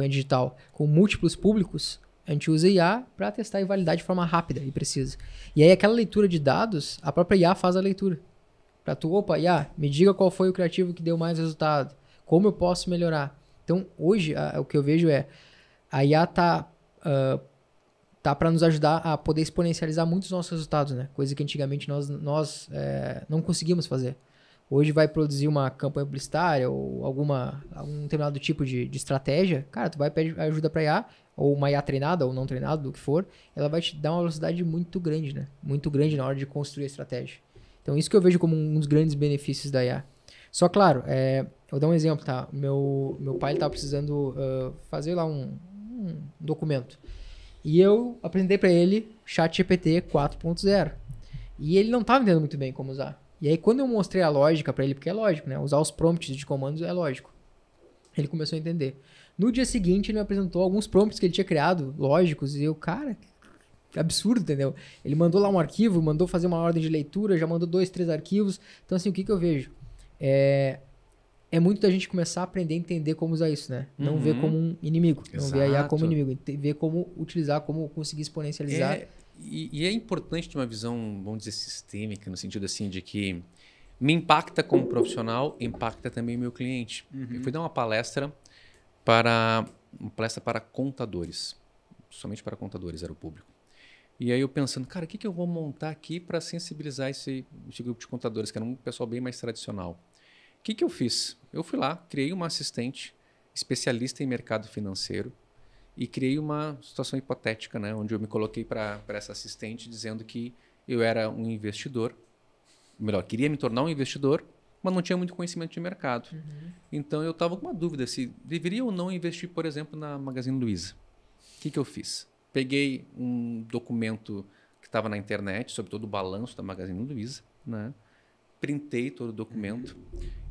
digital com múltiplos públicos, a gente usa IA para testar e validar de forma rápida e precisa. E aí aquela leitura de dados, a própria IA faz a leitura. Para tu, IA, me diga qual foi o criativo que deu mais resultado. Como eu posso melhorar? Então, hoje, o que eu vejo a IA tá para nos ajudar a poder exponencializar muitos dos nossos resultados, né? Coisa que antigamente nós não conseguimos fazer. Hoje vai produzir uma campanha publicitária ou algum determinado tipo de estratégia, cara, tu vai pedir ajuda para IA, ou uma IA treinada ou não treinada, do que for, ela vai te dar uma velocidade muito grande, né? Muito grande na hora de construir a estratégia. Então, isso que eu vejo como um dos grandes benefícios da IA. Só, claro, eu vou dar um exemplo, tá? Meu pai estava precisando fazer lá um documento. E eu apresentei para ele ChatGPT 4.0. E ele não estava entendendo muito bem como usar. E aí, quando eu mostrei a lógica para ele, porque é lógico, né? Usar os prompts de comandos é lógico. Ele começou a entender. No dia seguinte, ele me apresentou alguns prompts que ele tinha criado, lógicos, e eu, cara, que absurdo, entendeu? Ele mandou lá um arquivo, mandou fazer uma ordem de leitura, já mandou 2, 3 arquivos. Então, assim, o que eu vejo? É muito da gente começar a aprender a entender como usar isso, né? Não ver como um inimigo. Exato. Não ver a IA como inimigo. Ver como utilizar, como conseguir exponencializar. E é importante ter uma visão, vamos dizer, sistêmica, no sentido assim, de que me impacta como profissional, impacta também meu cliente. Eu fui dar uma palestra para contadores. Somente para contadores era o público. E aí eu pensando, cara, o que eu vou montar aqui para sensibilizar esse grupo de contadores, que era um pessoal bem mais tradicional. O que eu fiz? Eu fui lá, criei uma assistente especialista em mercado financeiro e criei uma situação hipotética, né, onde eu me coloquei para essa assistente dizendo que eu era um investidor, melhor, queria me tornar um investidor, mas não tinha muito conhecimento de mercado. Então eu estava com uma dúvida se deveria ou não investir, por exemplo, na Magazine Luiza. O que eu fiz? Peguei um documento que estava na internet sobre todo o balanço da Magazine Luiza, né? Printei todo o documento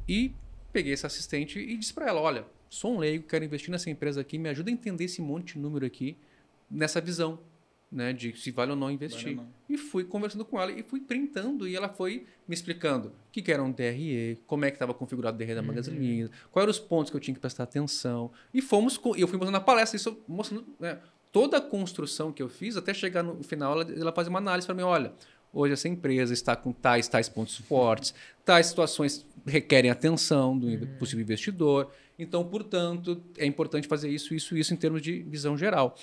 e peguei essa assistente e disse para ela, olha, sou um leigo, quero investir nessa empresa aqui, me ajuda a entender esse monte de número aqui, nessa visão, né, de se vale ou não investir. E fui conversando com ela e fui printando e ela foi me explicando o que era um DRE, como é que estava configurado o DRE da Magazine Luiza, quais eram os pontos que eu tinha que prestar atenção. E eu fui mostrando na palestra, isso mostrando, né, toda a construção que eu fiz, até chegar no final, ela fazia uma análise para mim, olha, hoje essa empresa está com tais pontos fortes, tais situações requerem atenção do possível investidor. Então, portanto, é importante fazer isso em termos de visão geral.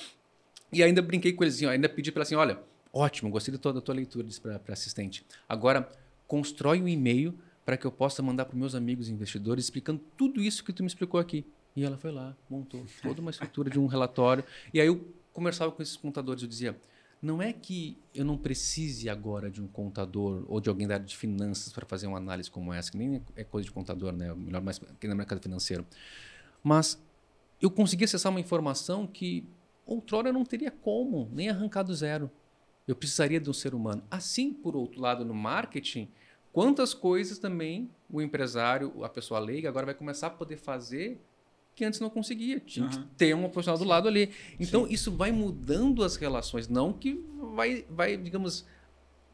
E ainda brinquei com eles, assim, ainda pedi para ela assim, olha, ótimo, gostei da tua leitura, disse para assistente. Agora, constrói um e-mail para que eu possa mandar para os meus amigos investidores explicando tudo isso que tu me explicou aqui. E ela foi lá, montou toda uma estrutura de um relatório. E aí eu conversava com esses contadores, eu dizia, não é que eu não precise agora de um contador ou de alguém da área de finanças para fazer uma análise como essa, que nem é coisa de contador, né? Melhor mais que no mercado financeiro. Mas eu consegui acessar uma informação que outrora eu não teria como, nem arrancar do zero. Eu precisaria de um ser humano. Assim, por outro lado, no marketing, quantas coisas também o empresário, a pessoa leiga, agora vai começar a poder fazer que antes não conseguia. Tinha que ter um profissional do lado ali. Então, isso vai mudando as relações. Não que vai, digamos,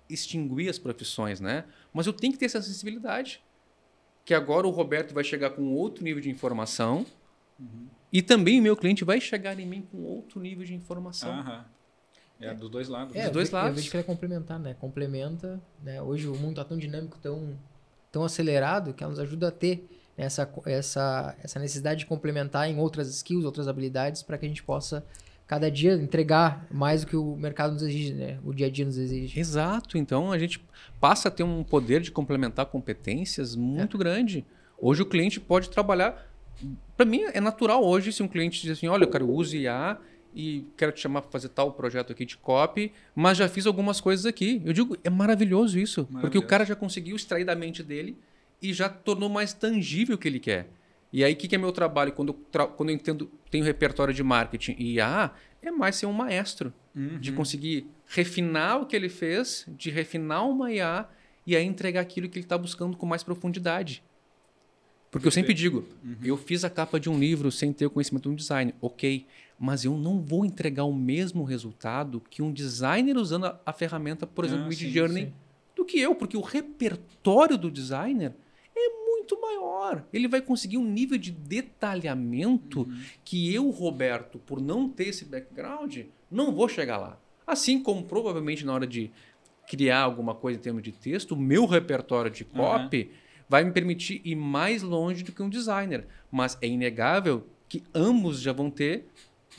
extinguir as profissões, né? Mas eu tenho que ter essa sensibilidade. Que agora o Roberto vai chegar com outro nível de informação e também o meu cliente vai chegar em mim com outro nível de informação. Dos dois lados. Dos dois lados. Eu vejo que ele é complementar, né? Complementa, né? Hoje o mundo está tão dinâmico, tão acelerado, que ela nos ajuda a ter essa necessidade de complementar em outras skills, outras habilidades, para que a gente possa, cada dia, entregar mais do que o mercado nos exige, né? O dia a dia nos exige. Exato. Então, a gente passa a ter um poder de complementar competências muito grande. Hoje o cliente pode trabalhar... Para mim, é natural hoje se um cliente diz assim, olha, eu quero uso IA e quero te chamar para fazer tal projeto aqui de copy, mas já fiz algumas coisas aqui. Eu digo, é maravilhoso isso, porque o cara já conseguiu extrair da mente dele e já tornou mais tangível o que ele quer. E aí, o que é meu trabalho? Quando eu entendo, tenho repertório de marketing e IA, é mais ser um maestro, de conseguir refinar o que ele fez, de refinar uma IA e aí entregar aquilo que ele está buscando com mais profundidade. Porque eu sempre digo, eu fiz a capa de um livro sem ter o conhecimento de um design, ok, mas eu não vou entregar o mesmo resultado que um designer usando a ferramenta, por exemplo, Midjourney, do que eu, porque o repertório do designer é muito maior. Ele vai conseguir um nível de detalhamento que eu, Roberto, por não ter esse background, não vou chegar lá. Assim como provavelmente na hora de criar alguma coisa em termos de texto, o meu repertório de copy vai me permitir ir mais longe do que um designer. Mas é inegável que ambos já vão ter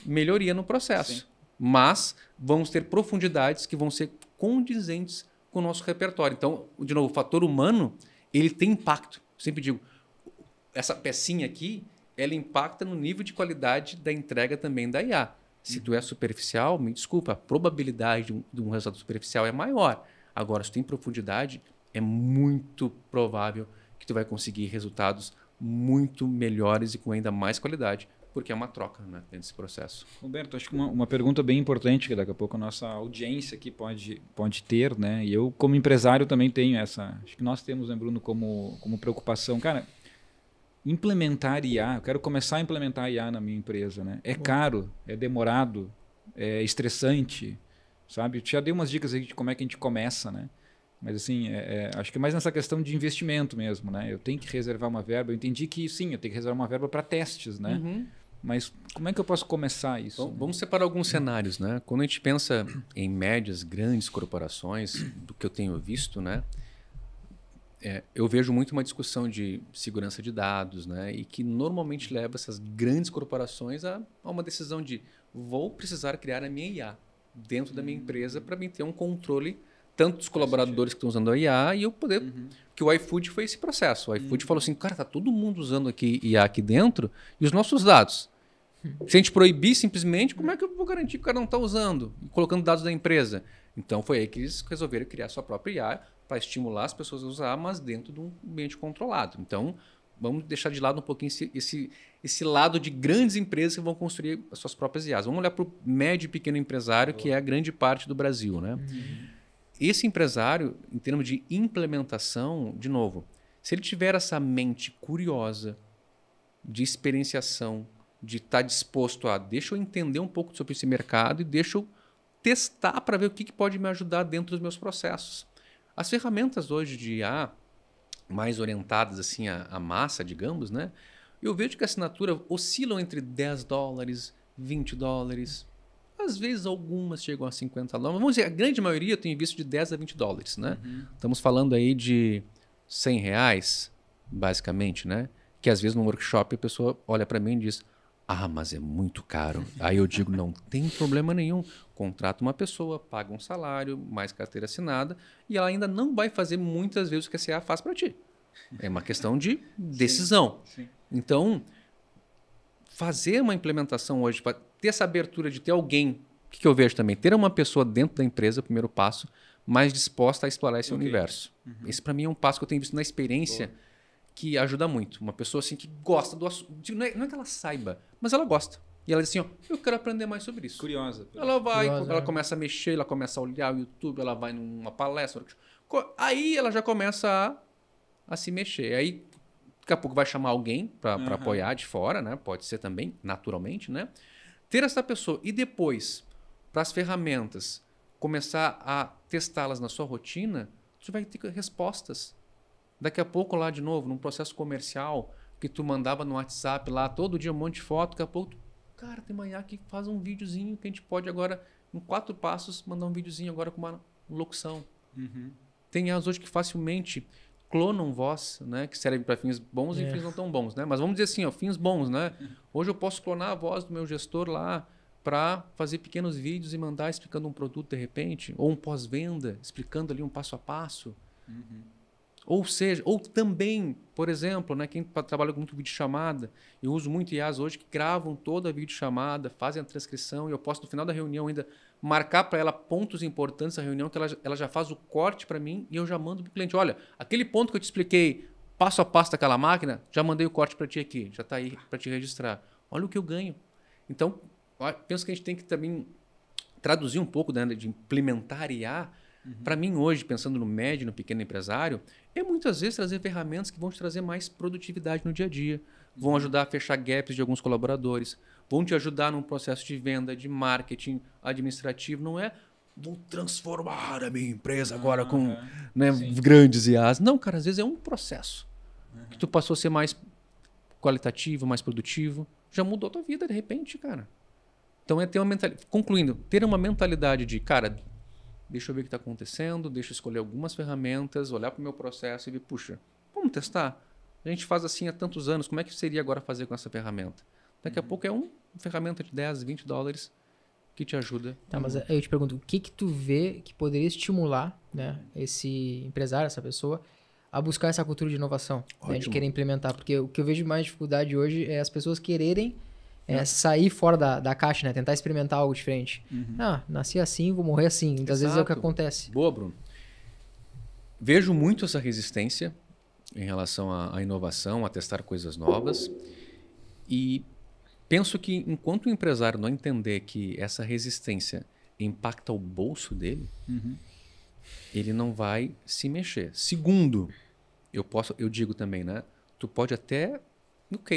melhoria no processo. Mas vamos ter profundidades que vão ser condizentes com o nosso repertório. Então, de novo, o fator humano, ele tem impacto. Eu sempre digo, essa pecinha aqui, ela impacta no nível de qualidade da entrega também da IA. Se tu é superficial, me desculpa, a probabilidade de um resultado superficial é maior. Agora, se tu tem profundidade, é muito provável que tu vai conseguir resultados muito melhores e com ainda mais qualidade, porque é uma troca, né, dentro desse processo. Roberto, acho que uma pergunta bem importante que daqui a pouco a nossa audiência aqui pode ter, né? E eu, como empresário, também tenho essa... Acho que nós temos, né, Bruno, como preocupação. Cara, implementar IA, eu quero começar a implementar IA na minha empresa, né? É caro, é demorado, é estressante, sabe? Eu já dei umas dicas aí de como é que a gente começa, né? Mas assim, acho que é mais nessa questão de investimento mesmo, né? Eu tenho que reservar uma verba. Eu entendi que sim, eu tenho que reservar uma verba para testes, né? Mas como é que eu posso começar isso? Então, vamos separar alguns cenários, né? Quando a gente pensa em médias, grandes corporações, do que eu tenho visto, né? Eu vejo muito uma discussão de segurança de dados, né? E que normalmente leva essas grandes corporações a uma decisão de vou precisar criar a minha IA dentro da minha empresa para mim ter um controle tanto dos colaboradores que estão usando a IA e eu poder... Que o iFood foi esse processo. O iFood falou assim, cara, tá todo mundo usando aqui IA aqui dentro e os nossos dados. Se a gente proibir simplesmente, como é que eu vou garantir que o cara não está usando? Colocando dados da empresa. Então foi aí que eles resolveram criar sua própria IA para estimular as pessoas a usar, mas dentro de um ambiente controlado. Então, vamos deixar de lado um pouquinho esse lado de grandes empresas que vão construir as suas próprias IAs. Vamos olhar para o médio e pequeno empresário, que é a grande parte do Brasil, né? Esse empresário, em termos de implementação, de novo, se ele tiver essa mente curiosa, de experienciação, de estar disposto a deixa eu entender um pouco sobre esse mercado e deixa eu testar para ver o que pode me ajudar dentro dos meus processos. As ferramentas hoje de IA, mais orientadas assim à massa, digamos, né? Eu vejo que a assinatura oscilam entre $10, $20. Às vezes algumas chegam a $50. Vamos dizer, a grande maioria eu tenho visto de $10 a $20, né? Estamos falando aí de R$100, basicamente, né? Que às vezes no workshop a pessoa olha para mim e diz: mas é muito caro. Aí eu digo: não tem problema nenhum. Contrata uma pessoa, paga um salário, mais carteira assinada, e ela ainda não vai fazer muitas vezes o que a CA faz para ti. É uma questão de decisão. Sim. Então, fazer uma implementação hoje, para ter essa abertura de ter alguém, o que eu vejo também? Ter uma pessoa dentro da empresa, o primeiro passo, mais disposta a explorar esse universo. Esse, para mim, é um passo que eu tenho visto na experiência que ajuda muito. Uma pessoa assim que gosta do assunto. Não é que ela saiba, mas ela gosta. E ela diz assim: eu quero aprender mais sobre isso. Curiosa. Ela vai, ela começa a mexer, ela começa a olhar o YouTube, ela vai numa palestra. Aí ela já começa a se mexer. Aí daqui a pouco vai chamar alguém para apoiar de fora, né? Pode ser também, naturalmente, né? Ter essa pessoa e depois, para as ferramentas, começar a testá-las na sua rotina, você vai ter respostas. Daqui a pouco lá de novo, num processo comercial que tu mandava no WhatsApp lá, todo dia um monte de foto, daqui a pouco, cara, tem uma IA que faz um videozinho que a gente pode agora, em 4 passos, mandar um videozinho agora com uma locução. Tem IAs hoje que facilmente clonam voz, né, que servem para fins bons e fins não tão bons, né? Mas vamos dizer assim, ó, fins bons, né? Hoje eu posso clonar a voz do meu gestor lá para fazer pequenos vídeos e mandar explicando um produto de repente, ou um pós-venda, explicando ali um passo a passo. Ou seja, ou também, por exemplo, né, quem trabalha com muito videochamada, eu uso muito IAs hoje que gravam toda a videochamada, fazem a transcrição e eu posso no final da reunião ainda marcar para ela pontos importantes da reunião que ela já faz o corte para mim e eu já mando para o cliente. Olha, aquele ponto que eu te expliquei passo a passo daquela máquina, já mandei o corte para ti aqui, já está aí para te registrar. Olha o que eu ganho. Então, penso que a gente tem que também traduzir um pouco, né, de implementar IA. Para mim hoje, pensando no médio, no pequeno empresário, é muitas vezes trazer ferramentas que vão te trazer mais produtividade no dia a dia, vão ajudar a fechar gaps de alguns colaboradores, vão te ajudar num processo de venda, de marketing administrativo. Não é vou transformar a minha empresa agora com grandes IAs. Não, cara, às vezes é um processo que tu passou a ser mais qualitativo, mais produtivo. Já mudou a tua vida de repente, cara. Então é ter uma mentalidade, concluindo, ter uma mentalidade de, cara, deixa eu ver o que está acontecendo, deixa eu escolher algumas ferramentas, olhar para o meu processo e ver, puxa, vamos testar? A gente faz assim há tantos anos, como é que seria agora fazer com essa ferramenta? Daqui a pouco é uma ferramenta de $10, $20 que te ajuda. Tá, mas eu te pergunto, o que tu vê que poderia estimular, né, esse empresário, essa pessoa, a buscar essa cultura de inovação, né, de querer implementar? Porque o que eu vejo mais dificuldade hoje é as pessoas quererem sair fora da caixa, né? Tentar experimentar algo diferente. Nasci assim, vou morrer assim. Muitas vezes é o que acontece. Boa, Bruno. Vejo muito essa resistência em relação à inovação, a testar coisas novas. E penso que enquanto o empresário não entender que essa resistência impacta o bolso dele, ele não vai se mexer. Segundo, eu digo também, né? Tu pode até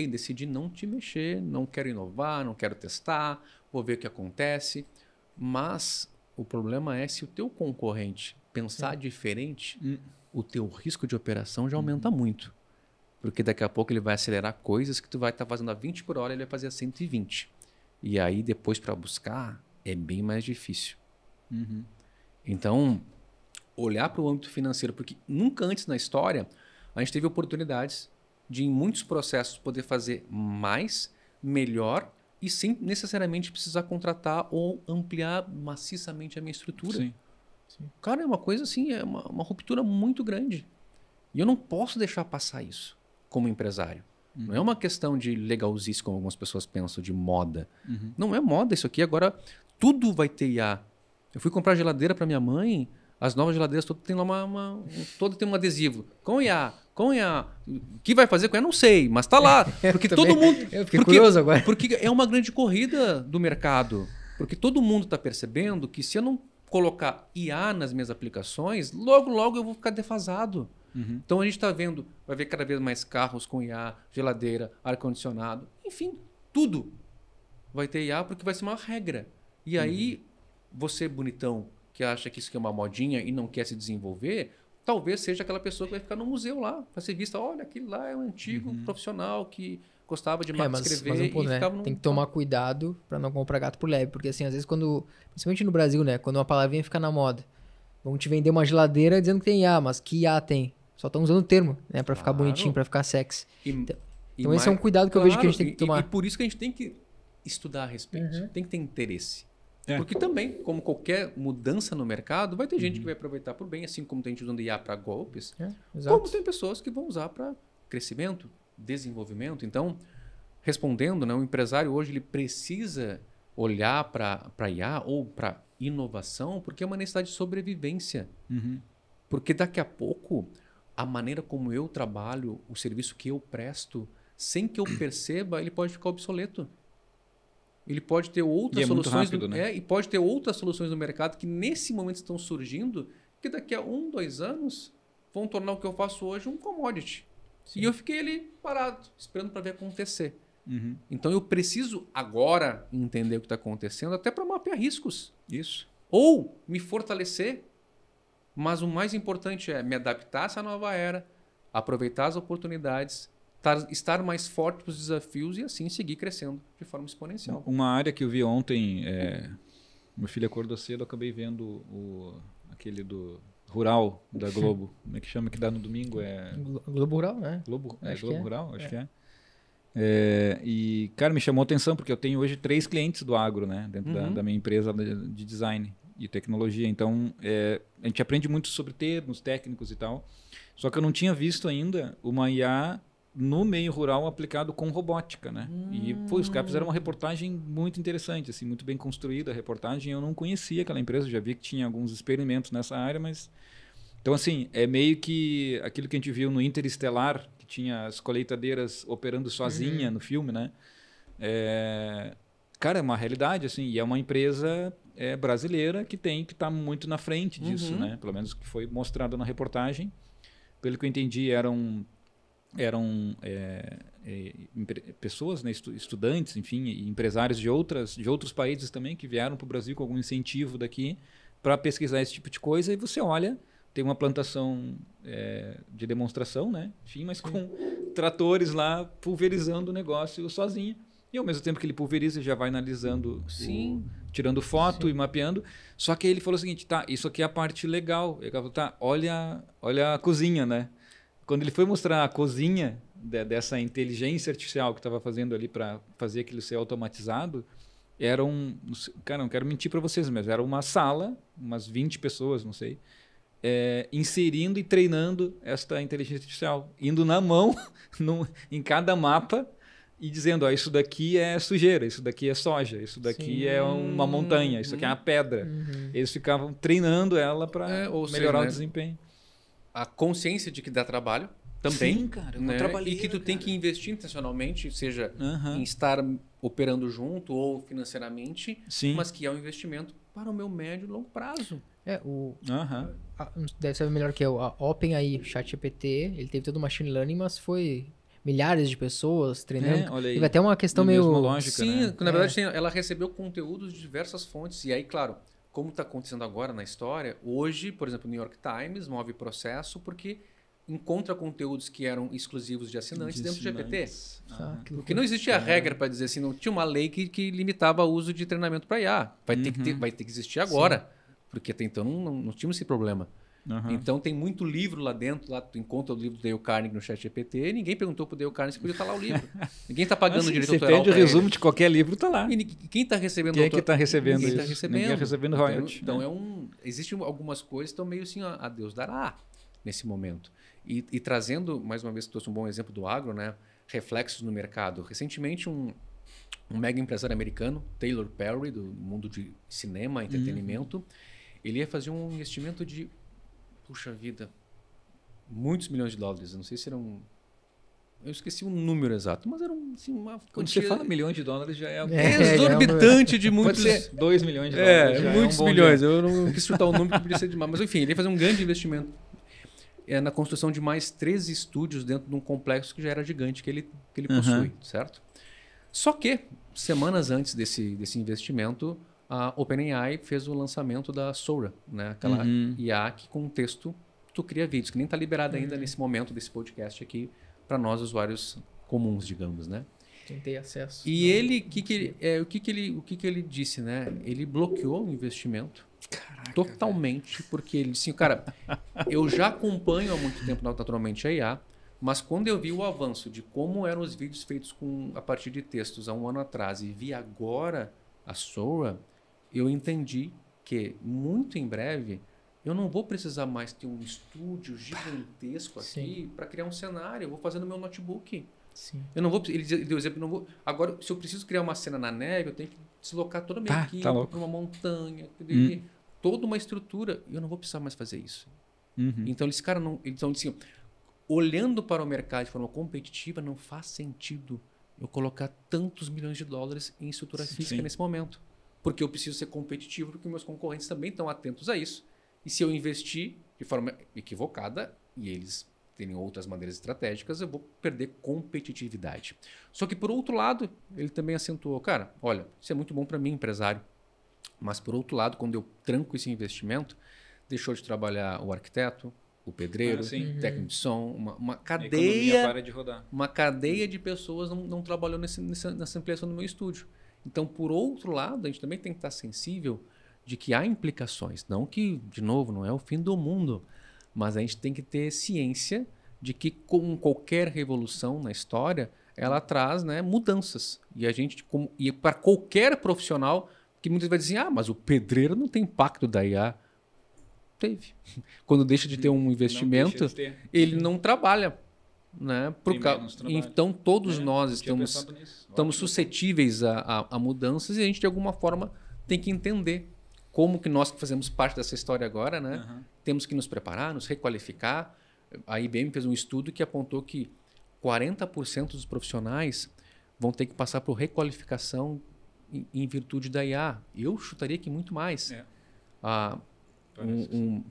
decidir não te mexer, não quero inovar, não quero testar, vou ver o que acontece. Mas o problema é se o teu concorrente pensar diferente, o teu risco de operação já aumenta muito. Porque daqui a pouco ele vai acelerar coisas que tu vai estar fazendo a 20 por hora, ele vai fazer a 120. E aí depois para buscar é bem mais difícil. Então, olhar para o âmbito financeiro, porque nunca antes na história a gente teve oportunidades de em muitos processos poder fazer mais, melhor e sem necessariamente precisar contratar ou ampliar maciçamente a minha estrutura. Sim. Cara, é uma coisa assim, é uma ruptura muito grande. E eu não posso deixar passar isso como empresário. Não é uma questão de legalzice, como algumas pessoas pensam, de moda. Não é moda isso aqui. Agora, tudo vai ter IA. Eu fui comprar geladeira para minha mãe, as novas geladeiras todas têm lá toda tem um adesivo. Com IA. O que vai fazer com IA? Não sei, mas tá lá. Porque todo mundo... Eu fiquei curioso agora. Porque é uma grande corrida do mercado. Porque todo mundo está percebendo que se eu não colocar IA nas minhas aplicações, logo eu vou ficar defasado. Então a gente está vendo, vai ver cada vez mais carros com IA, geladeira, ar-condicionado, enfim, tudo vai ter IA porque vai ser uma regra. E aí, você bonitão que acha que isso aqui é uma modinha e não quer se desenvolver, talvez seja aquela pessoa que vai ficar no museu lá, vai ser vista, olha, aquele lá é um antigo profissional que gostava de mas escrever um ponto, e né? ficava Tem que tomar cuidado pra não comprar gato por lebre. Porque assim, às vezes principalmente no Brasil, né? Quando uma palavrinha fica na moda, vão te vender uma geladeira dizendo que tem IA, mas que IA tem? Só estão usando o termo, né? Pra ficar bonitinho, pra ficar sexy. Então esse é um cuidado que eu vejo que a gente tem que tomar. E por isso que a gente tem que estudar a respeito. Tem que ter interesse. Porque também, como qualquer mudança no mercado, vai ter gente que vai aproveitar por bem, assim como tem gente usando IA para golpes, como tem pessoas que vão usar para crescimento, desenvolvimento. Então, respondendo, né, o empresário hoje ele precisa olhar para IA ou para inovação porque é uma necessidade de sobrevivência. Porque daqui a pouco, a maneira como eu trabalho, o serviço que eu presto, sem que eu perceba, ele pode ficar obsoleto. Ele pode ter outras soluções rápido, né? e pode ter outras soluções no mercado que nesse momento estão surgindo, que daqui a 1, 2 anos vão tornar o que eu faço hoje um commodity. Sim. E eu fiquei ali parado, esperando para ver acontecer. Então eu preciso agora entender o que está acontecendo, até para mapear riscos. Isso. Ou me fortalecer, mas o mais importante é me adaptar a essa nova era, aproveitar as oportunidades, estar mais forte para os desafios e assim seguir crescendo de forma exponencial. Uma área que eu vi ontem, meu filho acordou cedo, eu acabei vendo aquele do Rural da Globo. Como é que chama que dá no domingo? Globo Rural, né? Globo Rural, acho que é. E, cara, me chamou a atenção porque eu tenho hoje 3 clientes do agro, né? Dentro da minha empresa de design e tecnologia. Então, a gente aprende muito sobre termos técnicos e tal. Só que eu não tinha visto ainda uma IA no meio rural aplicado com robótica, né? E os caras fizeram uma reportagem muito interessante, assim, muito bem construída a reportagem. Eu não conhecia aquela empresa, já vi que tinha alguns experimentos nessa área, mas... Então, assim, é meio que aquilo que a gente viu no Interestelar, que tinha as colheitadeiras operando sozinha no filme, né? Cara, é uma realidade, assim, e é uma empresa brasileira que tem que estar muito na frente disso, né? Pelo menos que foi mostrado na reportagem. Pelo que eu entendi, eram pessoas, né, estudantes, enfim, e empresários de outros países também que vieram para o Brasil com algum incentivo daqui para pesquisar esse tipo de coisa. E você olha, tem uma plantação de demonstração, né? Enfim, mas com tratores lá pulverizando o negócio sozinho. E ao mesmo tempo que ele pulveriza, já vai analisando, tirando foto e mapeando. Só que aí ele falou o seguinte, tá, isso aqui é a parte legal. Ele falou, tá, olha a cozinha, né? Quando ele foi mostrar a cozinha dessa inteligência artificial que estava fazendo ali para fazer aquilo ser automatizado, cara, não quero mentir para vocês, mas era uma sala, umas 20 pessoas, não sei, inserindo e treinando esta inteligência artificial, indo na mão em cada mapa e dizendo, isso daqui é sujeira, isso daqui é soja, isso daqui é uma montanha, isso aqui é uma pedra. Eles ficavam treinando ela para melhorar o desempenho. A consciência de que dá trabalho também. Sim, cara, né? E que tu tem que investir intencionalmente, seja em estar operando junto ou financeiramente, mas que é um investimento para o meu médio e longo prazo. Deve saber melhor que eu. A OpenAI, ChatGPT, ele teve todo o machine learning, mas foi milhares de pessoas treinando. Olha aí. Teve até uma questão meio... lógica, sim, né? Na verdade ela recebeu conteúdos de diversas fontes. E aí, claro, como está acontecendo agora na história, hoje, por exemplo, o New York Times move processo porque encontra conteúdos que eram exclusivos de assinantes dentro do GPT. Porque não existia regra para dizer assim, não tinha uma lei que limitava o uso de treinamento para IA. Vai ter que existir agora, porque até então não tínhamos esse problema. Então tem muito livro lá dentro, lá tu encontra o livro do Dale Carnegie no ChatGPT e ninguém perguntou pro Dale Carnegie se podia estar lá o livro. Ninguém está pagando o direito autoral. Você pede o resumo de qualquer livro, tá lá. E quem está recebendo? Quem é que está recebendo isso? Ninguém está recebendo royalties. Então existem algumas coisas que estão meio assim, a Deus dará nesse momento. E trazendo, mais uma vez, trouxe um bom exemplo do agro, né? Reflexos no mercado. Recentemente, um mega empresário americano, Taylor Perry, do mundo de cinema, entretenimento, ele ia fazer um investimento de, puxa vida, muitos milhões de dólares. Eu não sei se eram... Eu esqueci o número exato, mas era assim, uma quantia... Quando você fala milhões de dólares, já é... exorbitante de muitos... Pode ser 2 milhões de dólares. Muitos milhões. Eu não quis chutar o número que podia ser demais. Mas enfim, ele ia fazer um grande investimento na construção de mais 13 estúdios dentro de um complexo que já era gigante que ele possui, certo? Só que, semanas antes desse investimento, a OpenAI fez o lançamento da Sora, né? Aquela IA que com texto tu cria vídeos, que nem está liberada ainda nesse momento desse podcast aqui para nós, usuários comuns, digamos, né? tentei acesso. E ele, o que ele disse, né? Ele bloqueou o investimento. Caraca, totalmente, velho. Porque ele disse, cara, eu já acompanho há muito tempo naturalmente a IA, mas quando eu vi o avanço de como eram os vídeos feitos a partir de textos há um ano atrás e vi agora a Sora, eu entendi que muito em breve eu não vou precisar mais ter um estúdio gigantesco aqui para criar um cenário. Eu vou fazer no meu notebook. Sim. Eu não vou. Ele deu exemplo, não vou. Agora, se eu preciso criar uma cena na neve, eu tenho que deslocar toda a minha equipe para uma montanha, toda uma estrutura. E eu não vou precisar mais fazer isso. Então, esse cara não. Então, assim, olhando para o mercado de forma competitiva, não faz sentido eu colocar tantos milhões de dólares em estrutura física nesse momento. Porque eu preciso ser competitivo, porque meus concorrentes também estão atentos a isso. E se eu investir de forma equivocada, e eles terem outras maneiras estratégicas, eu vou perder competitividade. Só que, por outro lado, ele também acentuou, cara, olha, isso é muito bom para mim, empresário. Mas, por outro lado, quando eu tranco esse investimento, deixou de trabalhar o arquiteto, o pedreiro, o técnico de som, uma cadeia, para de rodar. Uma cadeia de pessoas não trabalhou nessa ampliação do meu estúdio. Então, por outro lado, a gente também tem que estar sensível de que há implicações. Não que, de novo, não é o fim do mundo, mas a gente tem que ter ciência de que, com qualquer revolução na história, ela traz, né, mudanças. E a gente, e para qualquer profissional, que muitas vezes dizem, mas o pedreiro não tem impacto da IA. Teve. Quando deixa de ter um investimento, ele não trabalha. Né? Então, todos nós estamos suscetíveis a mudanças e a gente, de alguma forma, tem que entender como que nós que fazemos parte dessa história agora, né? Temos que nos preparar, nos requalificar. A IBM fez um estudo que apontou que 40% dos profissionais vão ter que passar por requalificação em virtude da IA. Eu chutaria que muito mais.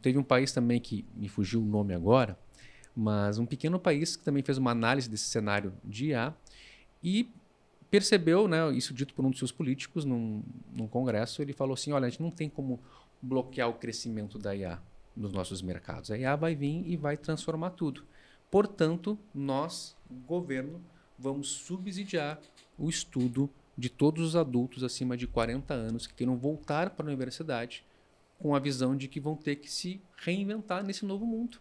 Teve um país também que me fugiu o nome agora, mas um pequeno país que também fez uma análise desse cenário de IA e percebeu, né, isso dito por um dos seus políticos num congresso, ele falou assim, olha, a gente não tem como bloquear o crescimento da IA nos nossos mercados. A IA vai vir e vai transformar tudo. Portanto, nós, governo, vamos subsidiar o estudo de todos os adultos acima de 40 anos que queiram voltar para a universidade com a visão de que vão ter que se reinventar nesse novo mundo.